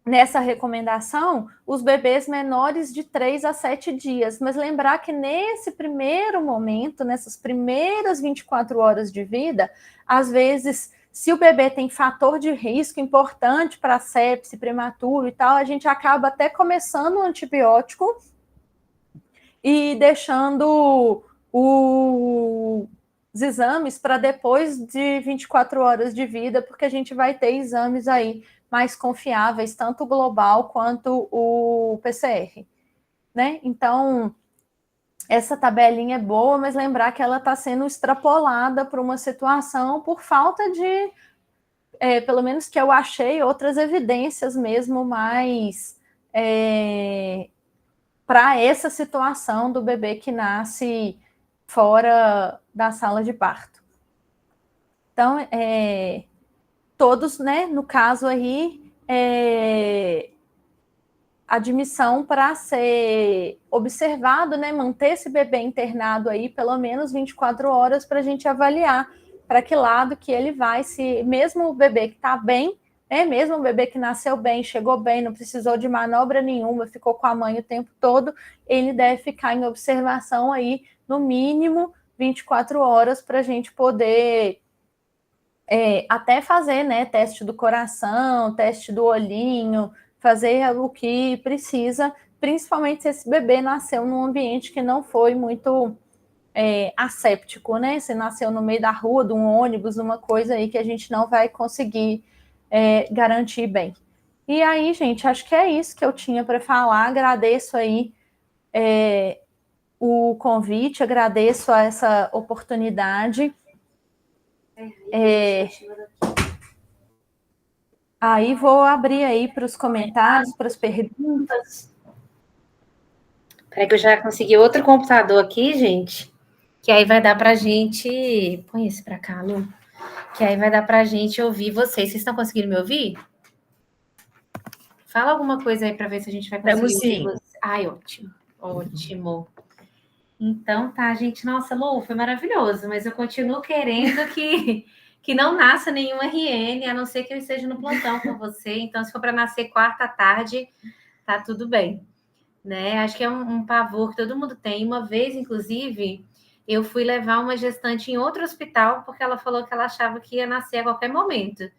nessa recomendação, os bebês menores de 3 a 7 dias. Mas lembrar que nesse primeiro momento, nessas primeiras 24 horas de vida, às vezes, se o bebê tem fator de risco importante para sepse prematuro e tal, a gente acaba até começando o antibiótico e deixando os exames para depois de 24 horas de vida, porque a gente vai ter exames aí mais confiáveis, tanto o global quanto o PCR, né? Então, essa tabelinha é boa, mas lembrar que ela está sendo extrapolada para uma situação por falta de, pelo menos que eu achei, outras evidências mesmo mais para essa situação do bebê que nasce fora da sala de parto. Então, todos, né, no caso aí, admissão para ser observado, né, manter esse bebê internado aí pelo menos 24 horas para a gente avaliar para que lado que ele vai, se mesmo o bebê que está bem, né, mesmo o bebê que nasceu bem, chegou bem, não precisou de manobra nenhuma, ficou com a mãe o tempo todo, ele deve ficar em observação aí no mínimo 24 horas para a gente poder até fazer, né, teste do coração, teste do olhinho, fazer o que precisa, principalmente se esse bebê nasceu num ambiente que não foi muito asséptico, né? Se nasceu no meio da rua, de um ônibus, uma coisa aí que a gente não vai conseguir garantir bem. E aí, gente, acho que é isso que eu tinha para falar. Agradeço aí o convite, agradeço a essa oportunidade. Aí vou abrir aí para os comentários, para as perguntas. Peraí que eu já consegui outro computador aqui, gente, que aí vai dar para a gente... Põe esse para cá, Lu. Que aí vai dar para a gente ouvir vocês. Vocês estão conseguindo me ouvir? Fala alguma coisa aí para ver se a gente vai conseguir ouvir vocês. Ai, ótimo. Ótimo. Então, tá, gente. Nossa, Lu, foi maravilhoso, mas eu continuo querendo que não nasça nenhum RN, a não ser que eu esteja no plantão com você. Então, se for para nascer quarta à tarde, tá tudo bem. Né? Acho que é um pavor que todo mundo tem. Uma vez, inclusive, eu fui levar uma gestante em outro hospital porque ela falou que ela achava que ia nascer a qualquer momento.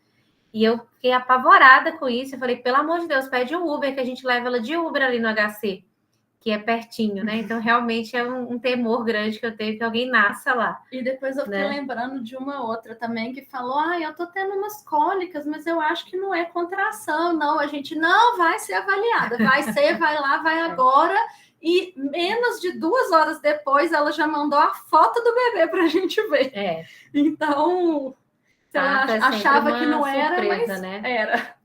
E eu fiquei apavorada com isso. Eu falei, pelo amor de Deus, pede um Uber, que a gente leva ela de Uber ali no HC, que é pertinho, né? Então, realmente é um temor grande que eu tenho que alguém nasça lá. E depois eu fiquei lembrando de uma outra também que falou, eu tô tendo umas cólicas, mas eu acho que não é contração, não. A gente não vai ser avaliada, vai lá, vai agora. E menos de 2 horas depois, ela já mandou a foto do bebê pra gente ver. Então, ela achava que não era, surpresa, mas né? Era.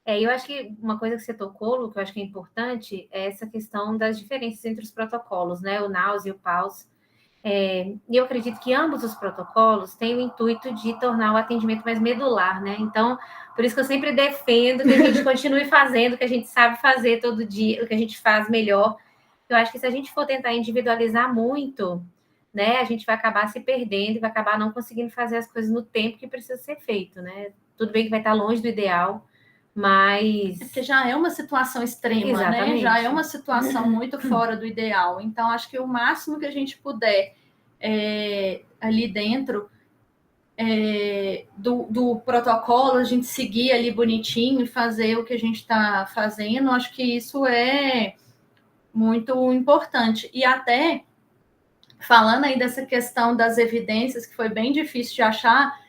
Eu acho que uma coisa que você tocou, Lu, que eu acho que é importante, é essa questão das diferenças entre os protocolos, né? O NAUS e o PAUS. E eu acredito que ambos os protocolos têm o intuito de tornar o atendimento mais medular, né? Então, por isso que eu sempre defendo que a gente continue fazendo o que a gente sabe fazer todo dia, o que a gente faz melhor. Eu acho que se a gente for tentar individualizar muito, né, a gente vai acabar se perdendo e vai acabar não conseguindo fazer as coisas no tempo que precisa ser feito, né? Tudo bem que vai estar longe do ideal, mas... Porque já é uma situação extrema, exatamente, né? Já é uma situação muito fora do ideal. Então, acho que o máximo que a gente puder ali dentro do protocolo, a gente seguir ali bonitinho e fazer o que a gente está fazendo, acho que isso é muito importante. E até, falando aí dessa questão das evidências, que foi bem difícil de achar,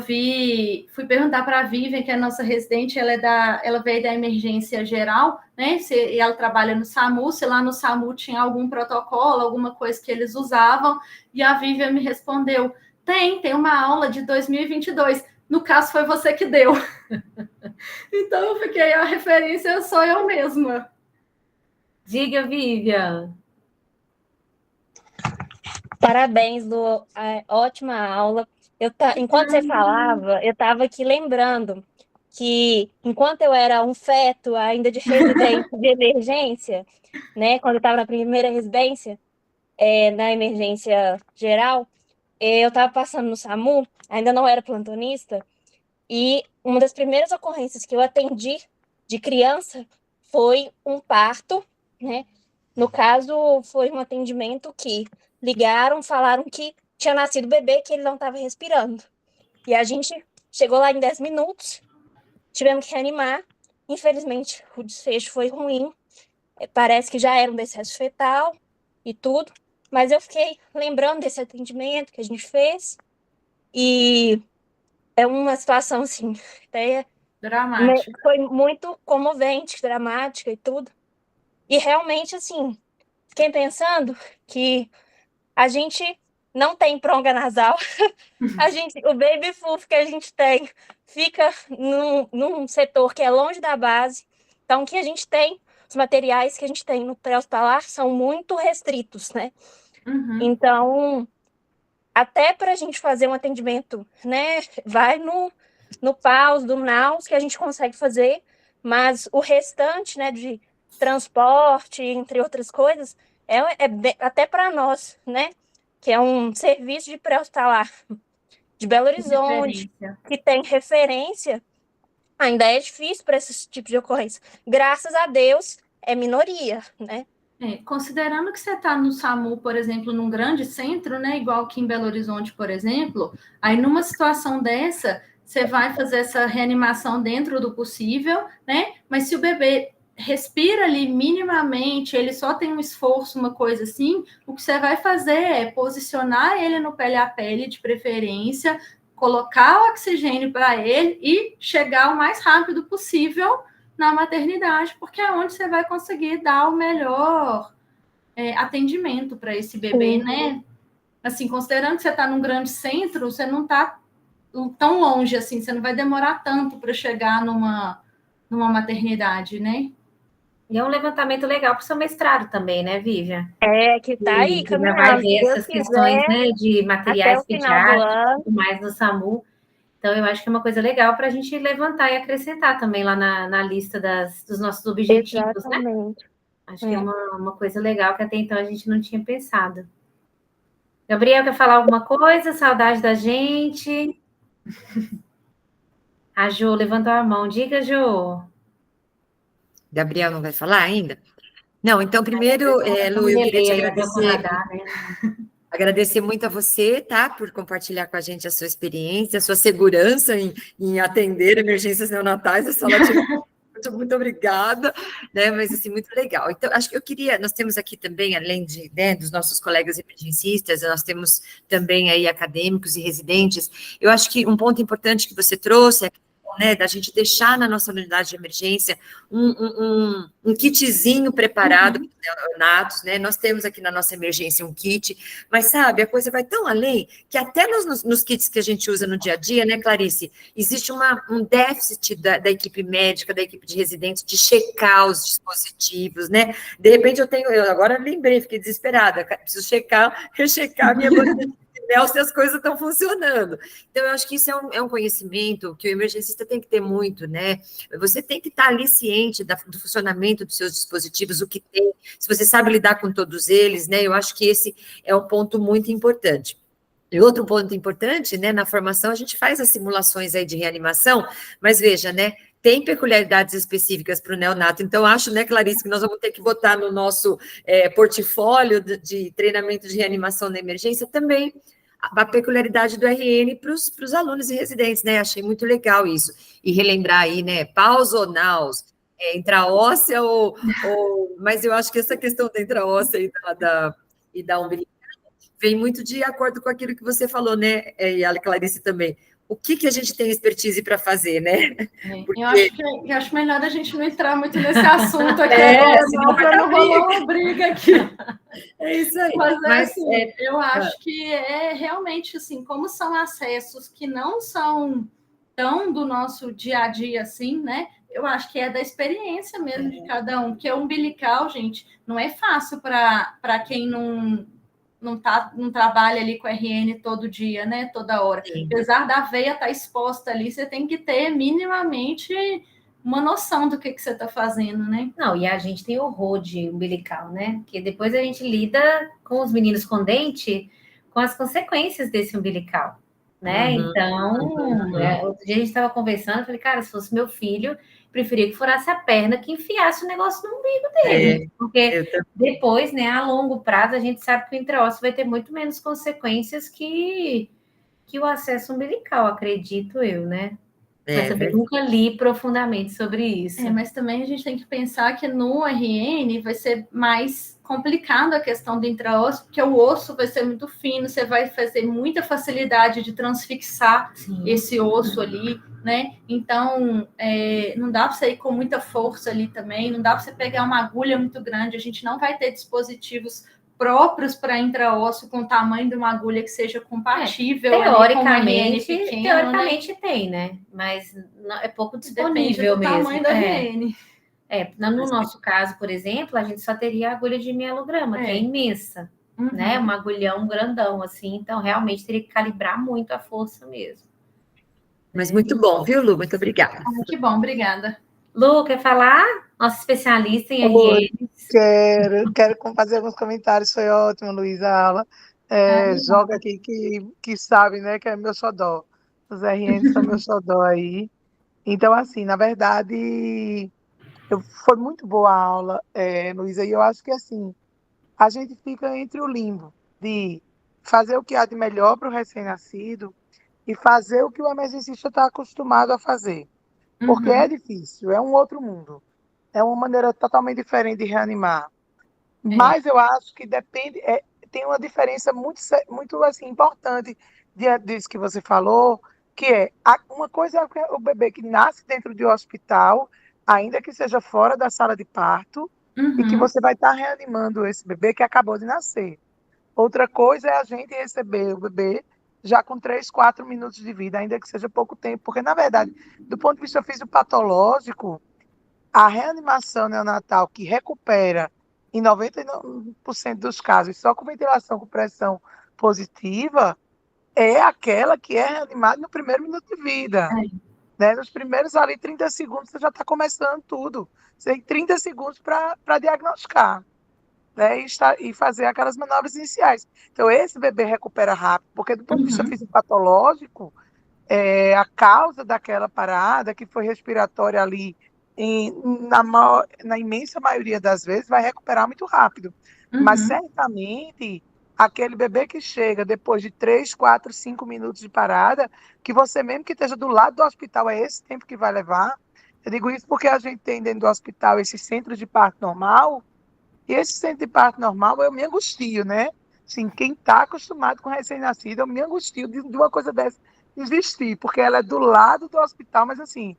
fui perguntar para a Vivian, que é a nossa residente, ela veio da emergência geral, né? E ela trabalha no SAMU, se lá no SAMU tinha algum protocolo, alguma coisa que eles usavam, e a Vivian me respondeu, tem uma aula de 2022, no caso foi você que deu. Então eu fiquei, a referência sou eu mesma. Diga, Vivian. Parabéns, Lu, ótima aula. Enquanto você falava, eu estava aqui lembrando que, enquanto eu era um feto ainda de residência de emergência, né, quando eu estava na primeira residência, na emergência geral, eu estava passando no SAMU, ainda não era plantonista, e uma das primeiras ocorrências que eu atendi de criança foi um parto, né? No caso, foi um atendimento que ligaram, falaram que tinha nascido o bebê, que ele não estava respirando. E a gente chegou lá em 10 minutos, tivemos que reanimar. Infelizmente, o desfecho foi ruim. Parece que já era um decesso fetal e tudo. Mas eu fiquei lembrando desse atendimento que a gente fez. E é uma situação, assim, até dramática. Foi muito comovente, dramática e tudo. E realmente, assim, fiquei pensando que a gente não tem pronga nasal. O baby foof que a gente tem fica num setor que é longe da base. Então, o que a gente tem os materiais que a gente tem no pré-hospitalar são muito restritos, né? Então, até para a gente fazer um atendimento, né, vai no PAUS, do NAUS, que a gente consegue fazer, mas o restante, né, de transporte, entre outras coisas, até para nós, né, que é um serviço de pré-hospitalar de Belo Horizonte, que tem referência, ainda é difícil para esse tipo de ocorrência. Graças a Deus, é minoria, né? Considerando que você está no SAMU, por exemplo, num grande centro, né, igual aqui em Belo Horizonte, por exemplo, aí numa situação dessa, você vai fazer essa reanimação dentro do possível, né? Mas se o bebê respira ali minimamente, ele só tem um esforço, uma coisa assim, o que você vai fazer é posicionar ele no pele a pele, de preferência, colocar o oxigênio para ele e chegar o mais rápido possível na maternidade, porque é onde você vai conseguir dar o melhor atendimento para esse bebê, né? Assim, considerando que você está num grande centro, você não está tão longe assim, você não vai demorar tanto para chegar numa maternidade, né? E é um levantamento legal para o seu mestrado também, né, Vivian? Que tá aí, caminhando. Vai ver essas questões, né, de materiais pediátricos, tudo mais no SAMU. Então, eu acho que é uma coisa legal para a gente levantar e acrescentar também lá na lista dos nossos objetivos, exatamente, né? Acho que é uma coisa legal que até então a gente não tinha pensado. Gabriel, quer falar alguma coisa? Saudade da gente? A Jo levantou a mão. Diga, Jo. Gabriel não vai falar ainda? Não, então, primeiro, Lu, eu queria te agradecer. Agradecer muito a você, tá, por compartilhar com a gente a sua experiência, a sua segurança em atender emergências neonatais. A sala muito obrigada, né? Mas assim, muito legal. Então, acho que nós temos aqui também, além dos nossos colegas emergencistas, nós temos também aí acadêmicos e residentes. Eu acho que um ponto importante que você trouxe é, né, da gente deixar na nossa unidade de emergência um kitzinho preparado para os neonatos, né? Nós temos aqui na nossa emergência um kit, mas sabe, a coisa vai tão além que até nos kits que a gente usa no dia a dia, né, Clarice, existe um déficit da equipe médica, da equipe de residentes, de checar os dispositivos, né? De repente eu agora lembrei, fiquei desesperada, preciso rechecar a minha bandeira se as coisas estão funcionando. Então, eu acho que isso é um conhecimento que o emergencista tem que ter muito, né? Você tem que estar ali ciente do funcionamento dos seus dispositivos, o que tem, se você sabe lidar com todos eles, né? Eu acho que esse é um ponto muito importante. E outro ponto importante, né? Na formação, a gente faz as simulações aí de reanimação, mas veja, né? Tem peculiaridades específicas para o neonato. Então, acho, né, Clarice, que nós vamos ter que botar no nosso portfólio de treinamento de reanimação na emergência também a peculiaridade do RN para os alunos e residentes, né? Achei muito legal isso. E relembrar aí, né? PAUS ou NAUS, intraóssea mas eu acho que essa questão da intraóssea e da umbilical vem muito de acordo com aquilo que você falou, né? E a Clarice também. O que a gente tem expertise para fazer, né? Porque... Eu acho melhor a gente não entrar muito nesse assunto aqui agora, para não rolar uma briga aqui. É isso aí. Mas assim, eu acho que é realmente assim, como são acessos que não são tão do nosso dia a dia assim, né? Eu acho que é da experiência mesmo de cada um, porque o umbilical, gente, não é fácil para quem não trabalha ali com RN todo dia, né? Toda hora. Sim. Apesar da veia estar exposta ali, você tem que ter minimamente uma noção do que você está fazendo, né? Não, e a gente tem horror de umbilical, né? Porque depois a gente lida com os meninos com dente com as consequências desse umbilical, né? Então, outro dia a gente estava conversando, eu falei, cara, se fosse meu filho, preferia que furasse a perna que enfiasse o negócio no umbigo dele. Porque depois, né, a longo prazo, a gente sabe que o intraósseo vai ter muito menos consequências que o acesso umbilical, acredito eu, né? Mas também nunca li profundamente sobre isso. Mas também a gente tem que pensar que no RN vai ser mais complicado a questão do intraósseo, porque o osso vai ser muito fino, você vai fazer muita facilidade de transfixar esse osso ali, né? Então, não dá para você ir com muita força ali também, não dá para você pegar uma agulha muito grande, a gente não vai ter dispositivos próprios para intraósseo com o tamanho de uma agulha que seja compatível. Teoricamente, né? Tem, né? Mas é pouco disponível mesmo. Depende do tamanho da RN. No nosso caso, por exemplo, a gente só teria a agulha de mielograma, que é imensa, né? Um agulhão grandão, assim, então realmente teria que calibrar muito a força mesmo. Mas muito bom, viu, Lu? Muito obrigada. Que bom, obrigada. Lu, quer falar? Nossa especialista em RNs. Quero fazer alguns comentários, foi ótimo, Luísa, a aula. Joga aqui que sabe, né, que é meu xodó. Os RNs são meu xodó aí. Então, assim, na verdade, foi muito boa a aula, Luísa, e eu acho que, assim, a gente fica entre o limbo de fazer o que há de melhor para o recém-nascido e fazer o que o emergencista está acostumado a fazer. Porque é difícil, é um outro mundo. É uma maneira totalmente diferente de reanimar. Mas eu acho que depende, tem uma diferença muito assim, importante diante disso que você falou, que uma coisa é o bebê que nasce dentro de um hospital, ainda que seja fora da sala de parto, e que você vai estar reanimando esse bebê que acabou de nascer. Outra coisa é a gente receber o bebê já com 3, 4 minutos de vida, ainda que seja pouco tempo, porque, na verdade, do ponto de vista fisiopatológico, a reanimação neonatal que recupera em 99% dos casos só com ventilação com pressão positiva é aquela que é reanimada no primeiro minuto de vida. Né? Nos primeiros ali 30 segundos você já está começando tudo. Você tem 30 segundos para diagnosticar, né? E fazer aquelas manobras iniciais. Então, esse bebê recupera rápido, porque do ponto de vista fisiopatológico, a causa daquela parada, que foi respiratória ali, na imensa maioria das vezes, vai recuperar muito rápido. Mas, certamente, aquele bebê que chega depois de 3, 4, 5 minutos de parada, que você mesmo que esteja do lado do hospital, é esse tempo que vai levar. Eu digo isso porque a gente tem dentro do hospital esse centro de parto normal, e esse centro de parto normal eu me angustio, né? Assim, quem está acostumado com recém-nascido, eu me angustio de uma coisa dessa existir, porque ela é do lado do hospital, mas assim,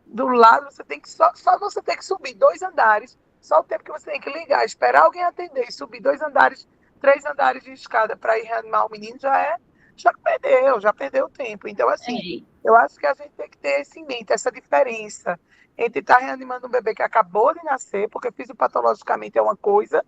do lado você tem que só você tem que subir 2 andares, só o tempo que você tem que ligar, esperar alguém atender e subir 2 andares, 3 andares de escada para ir reanimar o menino já perdeu o tempo. Então, assim, eu acho que a gente tem que ter isso em mente, essa diferença entre estar reanimando um bebê que acabou de nascer, porque fisiopatologicamente é uma coisa,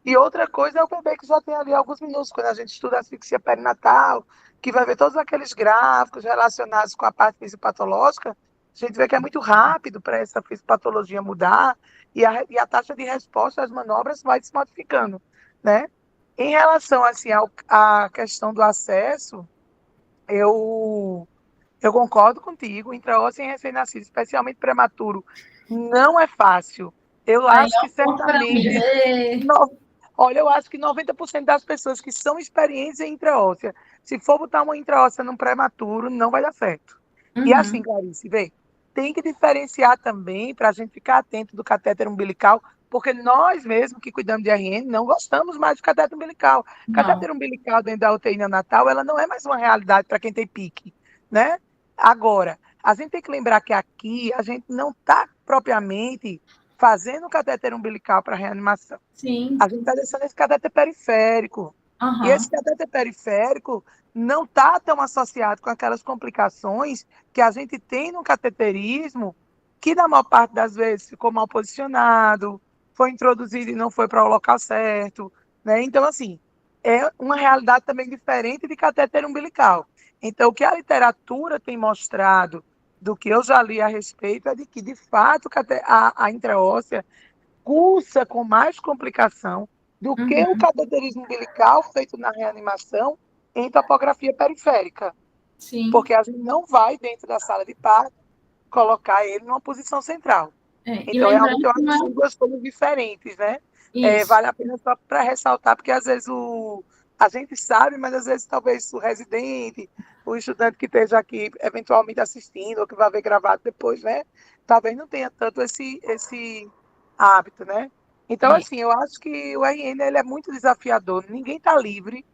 e outra coisa é o bebê que já tem ali alguns minutos, quando a gente estuda asfixia perinatal, que vai ver todos aqueles gráficos relacionados com a parte fisiopatológica, a gente vê que é muito rápido para essa fisiopatologia mudar e a taxa de resposta às manobras vai se modificando, né? Em relação assim, à questão do acesso, eu concordo contigo, intraósseo em recém-nascido, especialmente prematuro, não é fácil. Eu acho que certamente... Olha, eu acho que 90% das pessoas que são experientes em intraóssea, se for botar uma intraóssea num prematuro, não vai dar certo. E assim, Clarice, vê, tem que diferenciar também para a gente ficar atento do catéter umbilical, porque nós mesmos que cuidamos de RN não gostamos mais de catéter umbilical. Catéter umbilical dentro da UTI neonatal, ela não é mais uma realidade para quem tem pique, né? Agora, a gente tem que lembrar que aqui a gente não está propriamente fazendo catéter umbilical para reanimação. Sim. A gente está deixando esse catéter periférico. E esse catéter periférico não está tão associado com aquelas complicações que a gente tem no cateterismo, que na maior parte das vezes ficou mal posicionado, foi introduzido e não foi para o local certo, né? Então, assim, é uma realidade também diferente de catéter umbilical. Então, o que a literatura tem mostrado, do que eu já li a respeito, é de que, de fato, a intraóssea cursa com mais complicação do que o cateterismo umbilical feito na reanimação em topografia periférica. Sim. Porque a gente não vai, dentro da sala de parto, colocar ele numa posição central. Então, realmente, eu acho que são duas coisas diferentes, né? Vale a pena só para ressaltar, porque às vezes a gente sabe, mas às vezes talvez o residente, o estudante que esteja aqui eventualmente assistindo, ou que vai ver gravado depois, né? Talvez não tenha tanto esse hábito, né? Então, assim, eu acho que o RN ele é muito desafiador. Ninguém está livre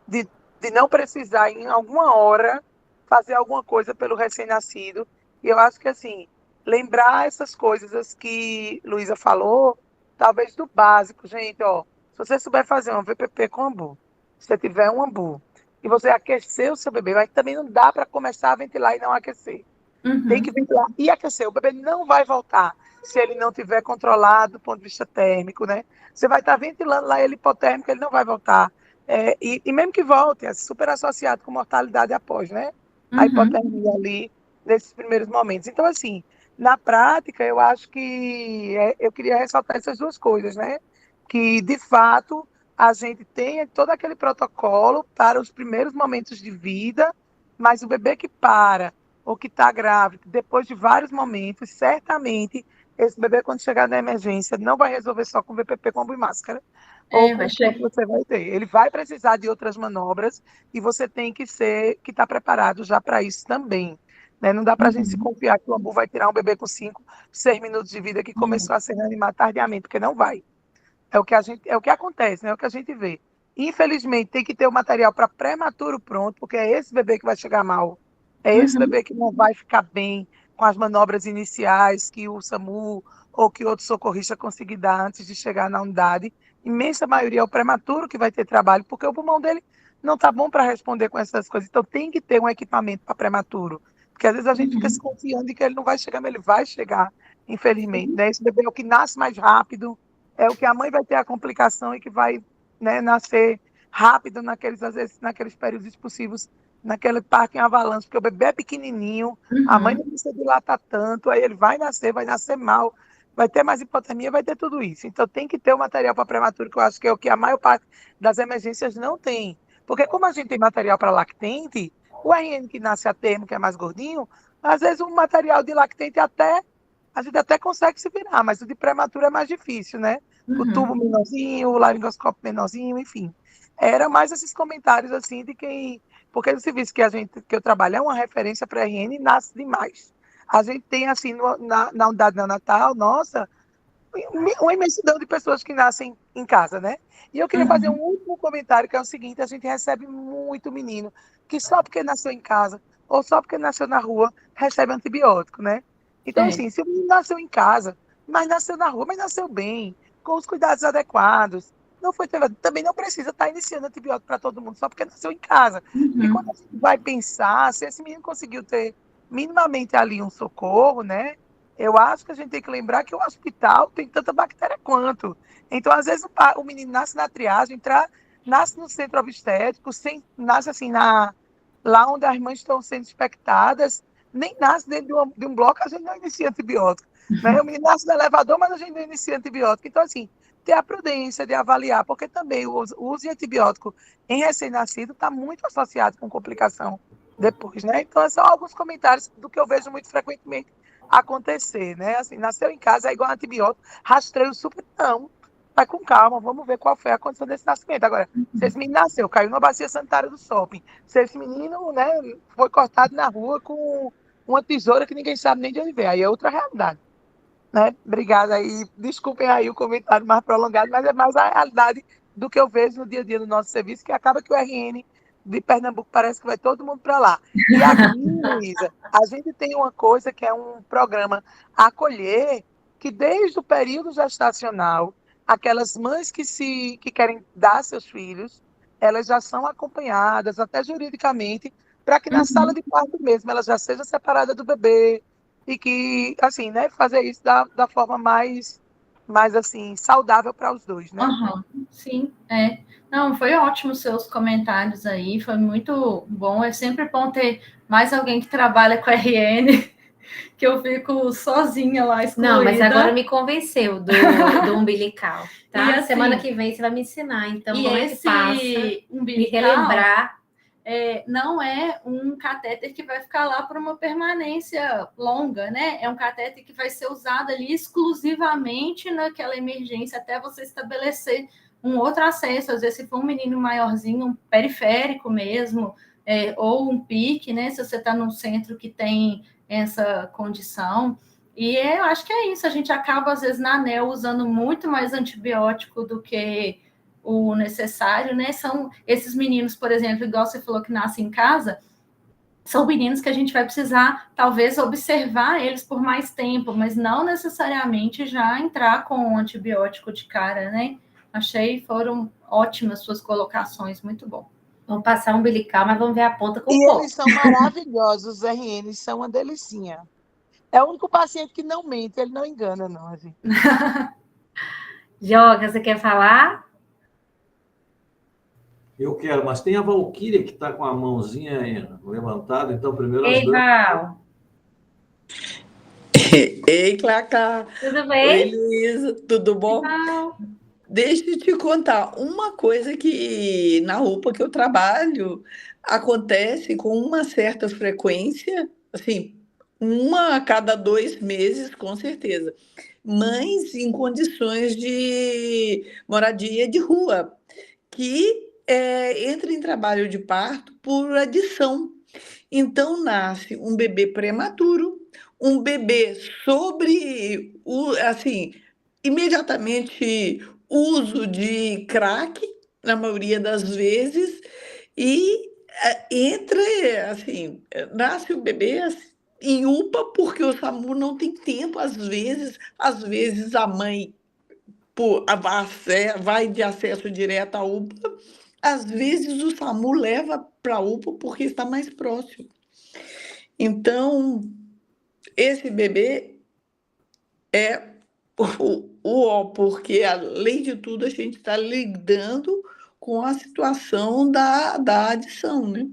de não precisar, em alguma hora, fazer alguma coisa pelo recém-nascido. E eu acho que, assim, lembrar essas coisas que Luísa falou, talvez do básico, gente, ó. Se você souber fazer um VPP com ambu, se você tiver um ambu, e você aquecer o seu bebê, mas também não dá para começar a ventilar e não aquecer. Tem que ventilar e aquecer. O bebê não vai voltar se ele não tiver controlado do ponto de vista térmico, né? Você vai estar ventilando lá ele hipotérmico, ele não vai voltar. E mesmo que volte, é super associado com mortalidade após, né? A hipotermia ali, nesses primeiros momentos. Então, assim, na prática, eu acho que eu queria ressaltar essas duas coisas, né? Que, de fato, a gente tem todo aquele protocolo para os primeiros momentos de vida, mas o bebê que para ou que está grávida, depois de vários momentos, certamente esse bebê, quando chegar na emergência, não vai resolver só com VPP, combo e máscara, ou com o que você vai ter. Ele vai precisar de outras manobras e você tem que estar preparado já para isso também. Né? Não dá para a gente se confiar que o ambu vai tirar um bebê com 5, 6 minutos de vida que começou a ser reanimado tardiamente, porque não vai. É o que acontece, né? É o que a gente vê. Infelizmente, tem que ter o material para prematuro pronto, porque é esse bebê que vai chegar mal. É esse bebê que não vai ficar bem com as manobras iniciais que o SAMU ou que outro socorrista conseguir dar antes de chegar na unidade. Imensa maioria é o prematuro que vai ter trabalho, porque o pulmão dele não está bom para responder com essas coisas. Então, tem que ter um equipamento para prematuro. Porque às vezes a gente fica se confiando de que ele não vai chegar, mas ele vai chegar, infelizmente. Né? Esse bebê é o que nasce mais rápido, é o que a mãe vai ter a complicação e que vai, né, nascer rápido às vezes, naqueles períodos expulsivos, naquele parto em avalanche, porque o bebê é pequenininho, a mãe não precisa dilatar tanto, aí ele vai nascer mal, vai ter mais hipotermia, vai ter tudo isso. Então tem que ter o material para prematuro, que eu acho que é o que a maior parte das emergências não tem. Porque como a gente tem material para lactente, o RN que nasce a termo, que é mais gordinho, às vezes o material de lactente a gente até consegue se virar, mas o de prematuro é mais difícil, né? O tubo menorzinho, o laringoscópio menorzinho, enfim. Era mais esses comentários assim de quem. Porque o serviço que eu trabalho é uma referência para RN e nasce demais. A gente tem, assim, na unidade neonatal, nossa, uma imensidão de pessoas que nascem em casa, né? E eu queria fazer um último comentário, que é o seguinte: a gente recebe muito menino que só porque nasceu em casa ou só porque nasceu na rua recebe antibiótico, né? Então, assim, se o menino nasceu em casa, mas nasceu na rua, mas nasceu bem, com os cuidados adequados, não foi também não precisa estar iniciando antibiótico para todo mundo só porque nasceu em casa. Porque quando a gente vai pensar, se esse menino conseguiu ter minimamente ali um socorro, né? Eu acho que a gente tem que lembrar que o hospital tem tanta bactéria quanto. Então, às vezes, o menino nasce na triagem, nasce no centro obstétrico, nasce assim, lá onde as mães estão sendo expectadas, nem nasce dentro de um bloco, a gente não inicia antibiótico. Né? O menino nasce no elevador, mas a gente não inicia antibiótico. Então, assim, ter a prudência de avaliar, porque também o uso de antibiótico em recém-nascido está muito associado com complicação depois, né? Então, são alguns comentários do que eu vejo muito frequentemente acontecer, né? Assim, nasceu em casa, é igual antibiótico, rastreio super, não. Vai com calma, vamos ver qual foi a condição desse nascimento. Agora, se esse menino nasceu, caiu na bacia sanitária do shopping, se esse menino, né, foi cortado na rua com uma tesoura que ninguém sabe nem de onde veio, aí é outra realidade. Né? Obrigada aí, desculpem aí o comentário mais prolongado, mas é mais a realidade do que eu vejo no dia a dia do nosso serviço, que acaba que o RN de Pernambuco parece que vai todo mundo para lá. E aqui, Luísa, a gente tem uma coisa que é um programa Acolher, que desde o período gestacional, aquelas mães que querem dar seus filhos, elas já são acompanhadas, até juridicamente, para que na sala de parto mesmo ela já seja separada do bebê, e que, assim, né, fazer isso da forma mais assim, saudável para os dois, né? Sim, é. Não, foi ótimo os seus comentários aí, foi muito bom. É sempre bom ter mais alguém que trabalha com RN, que eu fico sozinha lá, excluída. Não, mas agora me convenceu do umbilical, tá? E assim, semana que vem você vai me ensinar, então como é que passa, umbilical, me relembrar. Não é um catéter que vai ficar lá por uma permanência longa, né? É um catéter que vai ser usado ali exclusivamente naquela emergência até você estabelecer um outro acesso. Às vezes, se for um menino maiorzinho, um periférico mesmo, ou um PIC, né? Se você está num centro que tem essa condição. E eu acho que é isso. A gente acaba, às vezes, na ANEL usando muito mais antibiótico do que o necessário, né? São esses meninos, por exemplo, igual você falou que nascem em casa, são meninos que a gente vai precisar, talvez, observar eles por mais tempo, mas não necessariamente já entrar com um antibiótico de cara, né? Foram ótimas suas colocações, muito bom. Vamos passar um umbilical, mas vamos ver a ponta com o E eles são maravilhosos, os RNs são uma delicinha. É o único paciente que não mente, ele não engana, não, gente. Joga, você quer falar? Eu quero, mas tem a Valquíria que está com a mãozinha aí levantada, então primeiro as Ei, damas. Val. Ei, Cláudia. Tudo bem? Oi, Luísa, tudo bom? Val. Deixa eu te contar uma coisa que na UPA que eu trabalho acontece com uma certa frequência, assim, uma a cada 2 meses, com certeza. Mães em condições de moradia de rua, que entra em trabalho de parto por adição. Então, nasce um bebê prematuro, um bebê sobre, assim, imediatamente uso de crack, na maioria das vezes, e entra, assim, nasce o bebê em UPA, porque o SAMU não tem tempo, às vezes a mãe vai de acesso direto à UPA, às vezes o SAMU leva para a UPA porque está mais próximo. Então, esse bebê é porque, além de tudo, a gente está lidando com a situação da adição, né?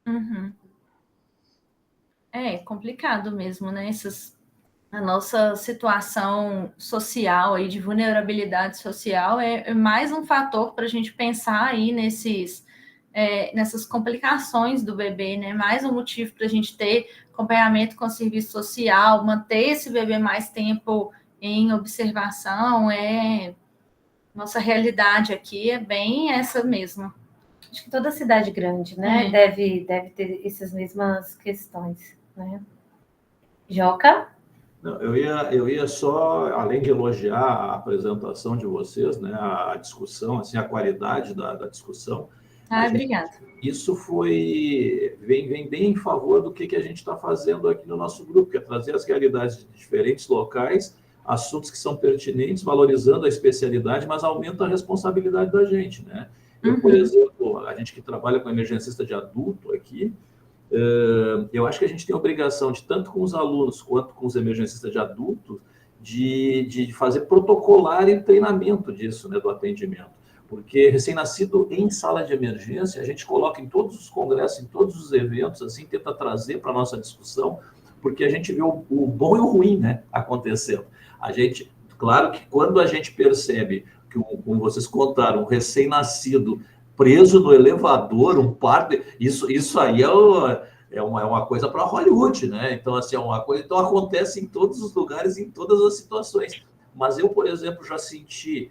Uhum. É complicado mesmo, né? A nossa situação social aí de vulnerabilidade social é mais um fator para a gente pensar aí nessas complicações do bebê, né? Mais um motivo para a gente ter acompanhamento com o serviço social, manter esse bebê mais tempo em observação. Nossa realidade aqui é bem essa mesmo. Acho que toda cidade grande, né? Deve ter essas mesmas questões, né? Joca? Não, eu ia só, além de elogiar a apresentação de vocês, né, a discussão, assim, a qualidade da discussão. Obrigada. Isso vem bem em favor do que a gente está fazendo aqui no nosso grupo, que é trazer as realidades de diferentes locais, assuntos que são pertinentes, valorizando a especialidade, mas aumenta a responsabilidade da gente, né? Eu, por exemplo, a gente que trabalha com emergencista de adulto aqui, eu acho que a gente tem a obrigação de, tanto com os alunos quanto com os emergencistas de adulto, de fazer protocolar e treinamento disso, né, do atendimento. Porque recém-nascido em sala de emergência, a gente coloca em todos os congressos, em todos os eventos, assim, tenta trazer para a nossa discussão, porque a gente vê o bom e o ruim, né, acontecendo. Claro que quando a gente percebe que, como vocês contaram, um recém-nascido preso no elevador, um parto, isso aí é uma coisa para Hollywood, né? Então, assim, é uma coisa, então acontece em todos os lugares, em todas as situações. Mas eu, por exemplo, já senti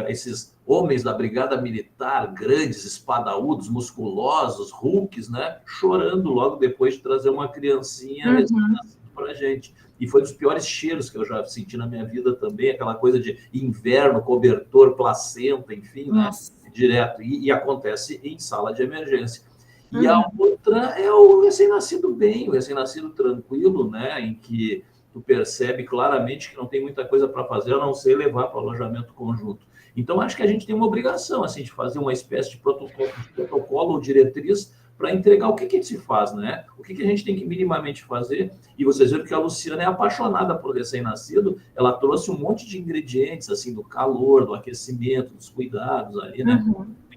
esses homens da brigada militar, grandes, espadaúdos, musculosos, hulks, né? Chorando logo depois de trazer uma criancinha recém-nascida para a gente. E foi um dos piores cheiros que eu já senti na minha vida também, aquela coisa de inverno, cobertor, placenta, enfim, né? Direto. E acontece em sala de emergência. E a outra é o recém-nascido bem, o recém-nascido tranquilo, né? Em que tu percebe claramente que não tem muita coisa para fazer, a não ser levar para o alojamento conjunto. Então, acho que a gente tem uma obrigação, assim, de fazer uma espécie de protocolo ou diretriz para entregar o que se faz, né? O que a gente tem que minimamente fazer. E vocês viram que a Luciana é apaixonada por recém-nascido, ela trouxe um monte de ingredientes, assim, do calor, do aquecimento, dos cuidados ali, né?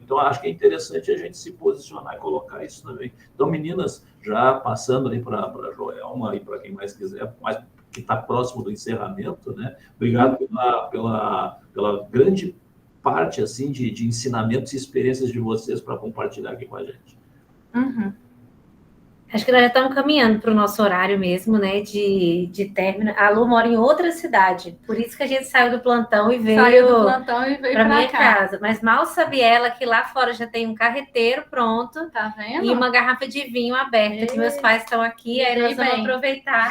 Então, acho que é interessante a gente se posicionar e colocar isso também. Então, meninas, já passando aí para a Joelma e para quem mais quiser, mais que está próximo do encerramento, né? Obrigado pela grande parte, assim, de ensinamentos e experiências de vocês para compartilhar aqui com a gente. Acho que nós já estamos caminhando para o nosso horário mesmo, né, de término. A Lu mora em outra cidade, por isso que a gente saiu do plantão e veio para minha casa. Mas mal sabia ela que lá fora já tem um carreteiro pronto, tá vendo? E uma garrafa de vinho aberta, que meus pais estão aqui, aí nós vamos aproveitar.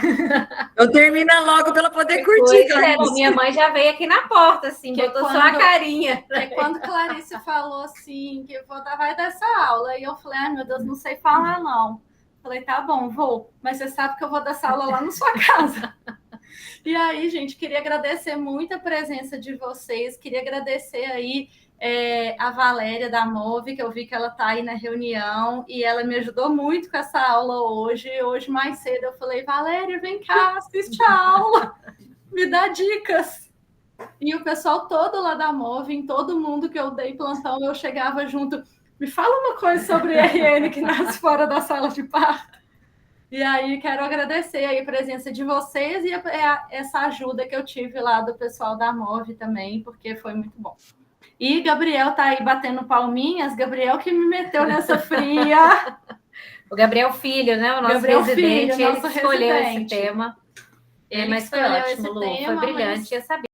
Eu termino logo para ela poder curtir. Minha mãe já veio aqui na porta, assim, botou só a carinha. Quando Clarice falou assim, que vai dar essa aula, e eu falei, ai meu Deus, não sei falar não. Falei, tá bom, vou, mas você sabe que eu vou dar essa aula lá na sua casa. E aí, gente, queria agradecer muito a presença de vocês, queria agradecer aí a Valéria da Move, que eu vi que ela está aí na reunião, e ela me ajudou muito com essa aula hoje. Hoje, mais cedo, eu falei, Valéria, vem cá, assiste a aula, me dá dicas. E o pessoal todo lá da Move, em todo mundo que eu dei plantão, eu chegava junto, me fala uma coisa sobre RN que nasce fora da sala de parto. E aí, quero agradecer aí a presença de vocês e essa ajuda que eu tive lá do pessoal da Move também, porque foi muito bom. E Gabriel tá aí batendo palminhas, Gabriel que me meteu nessa fria. O Gabriel Filho, né? O nosso Gabriel residente, Filho, ele escolheu esse tema. Ele mas foi ótimo, Lu, foi brilhante. Eu sabia.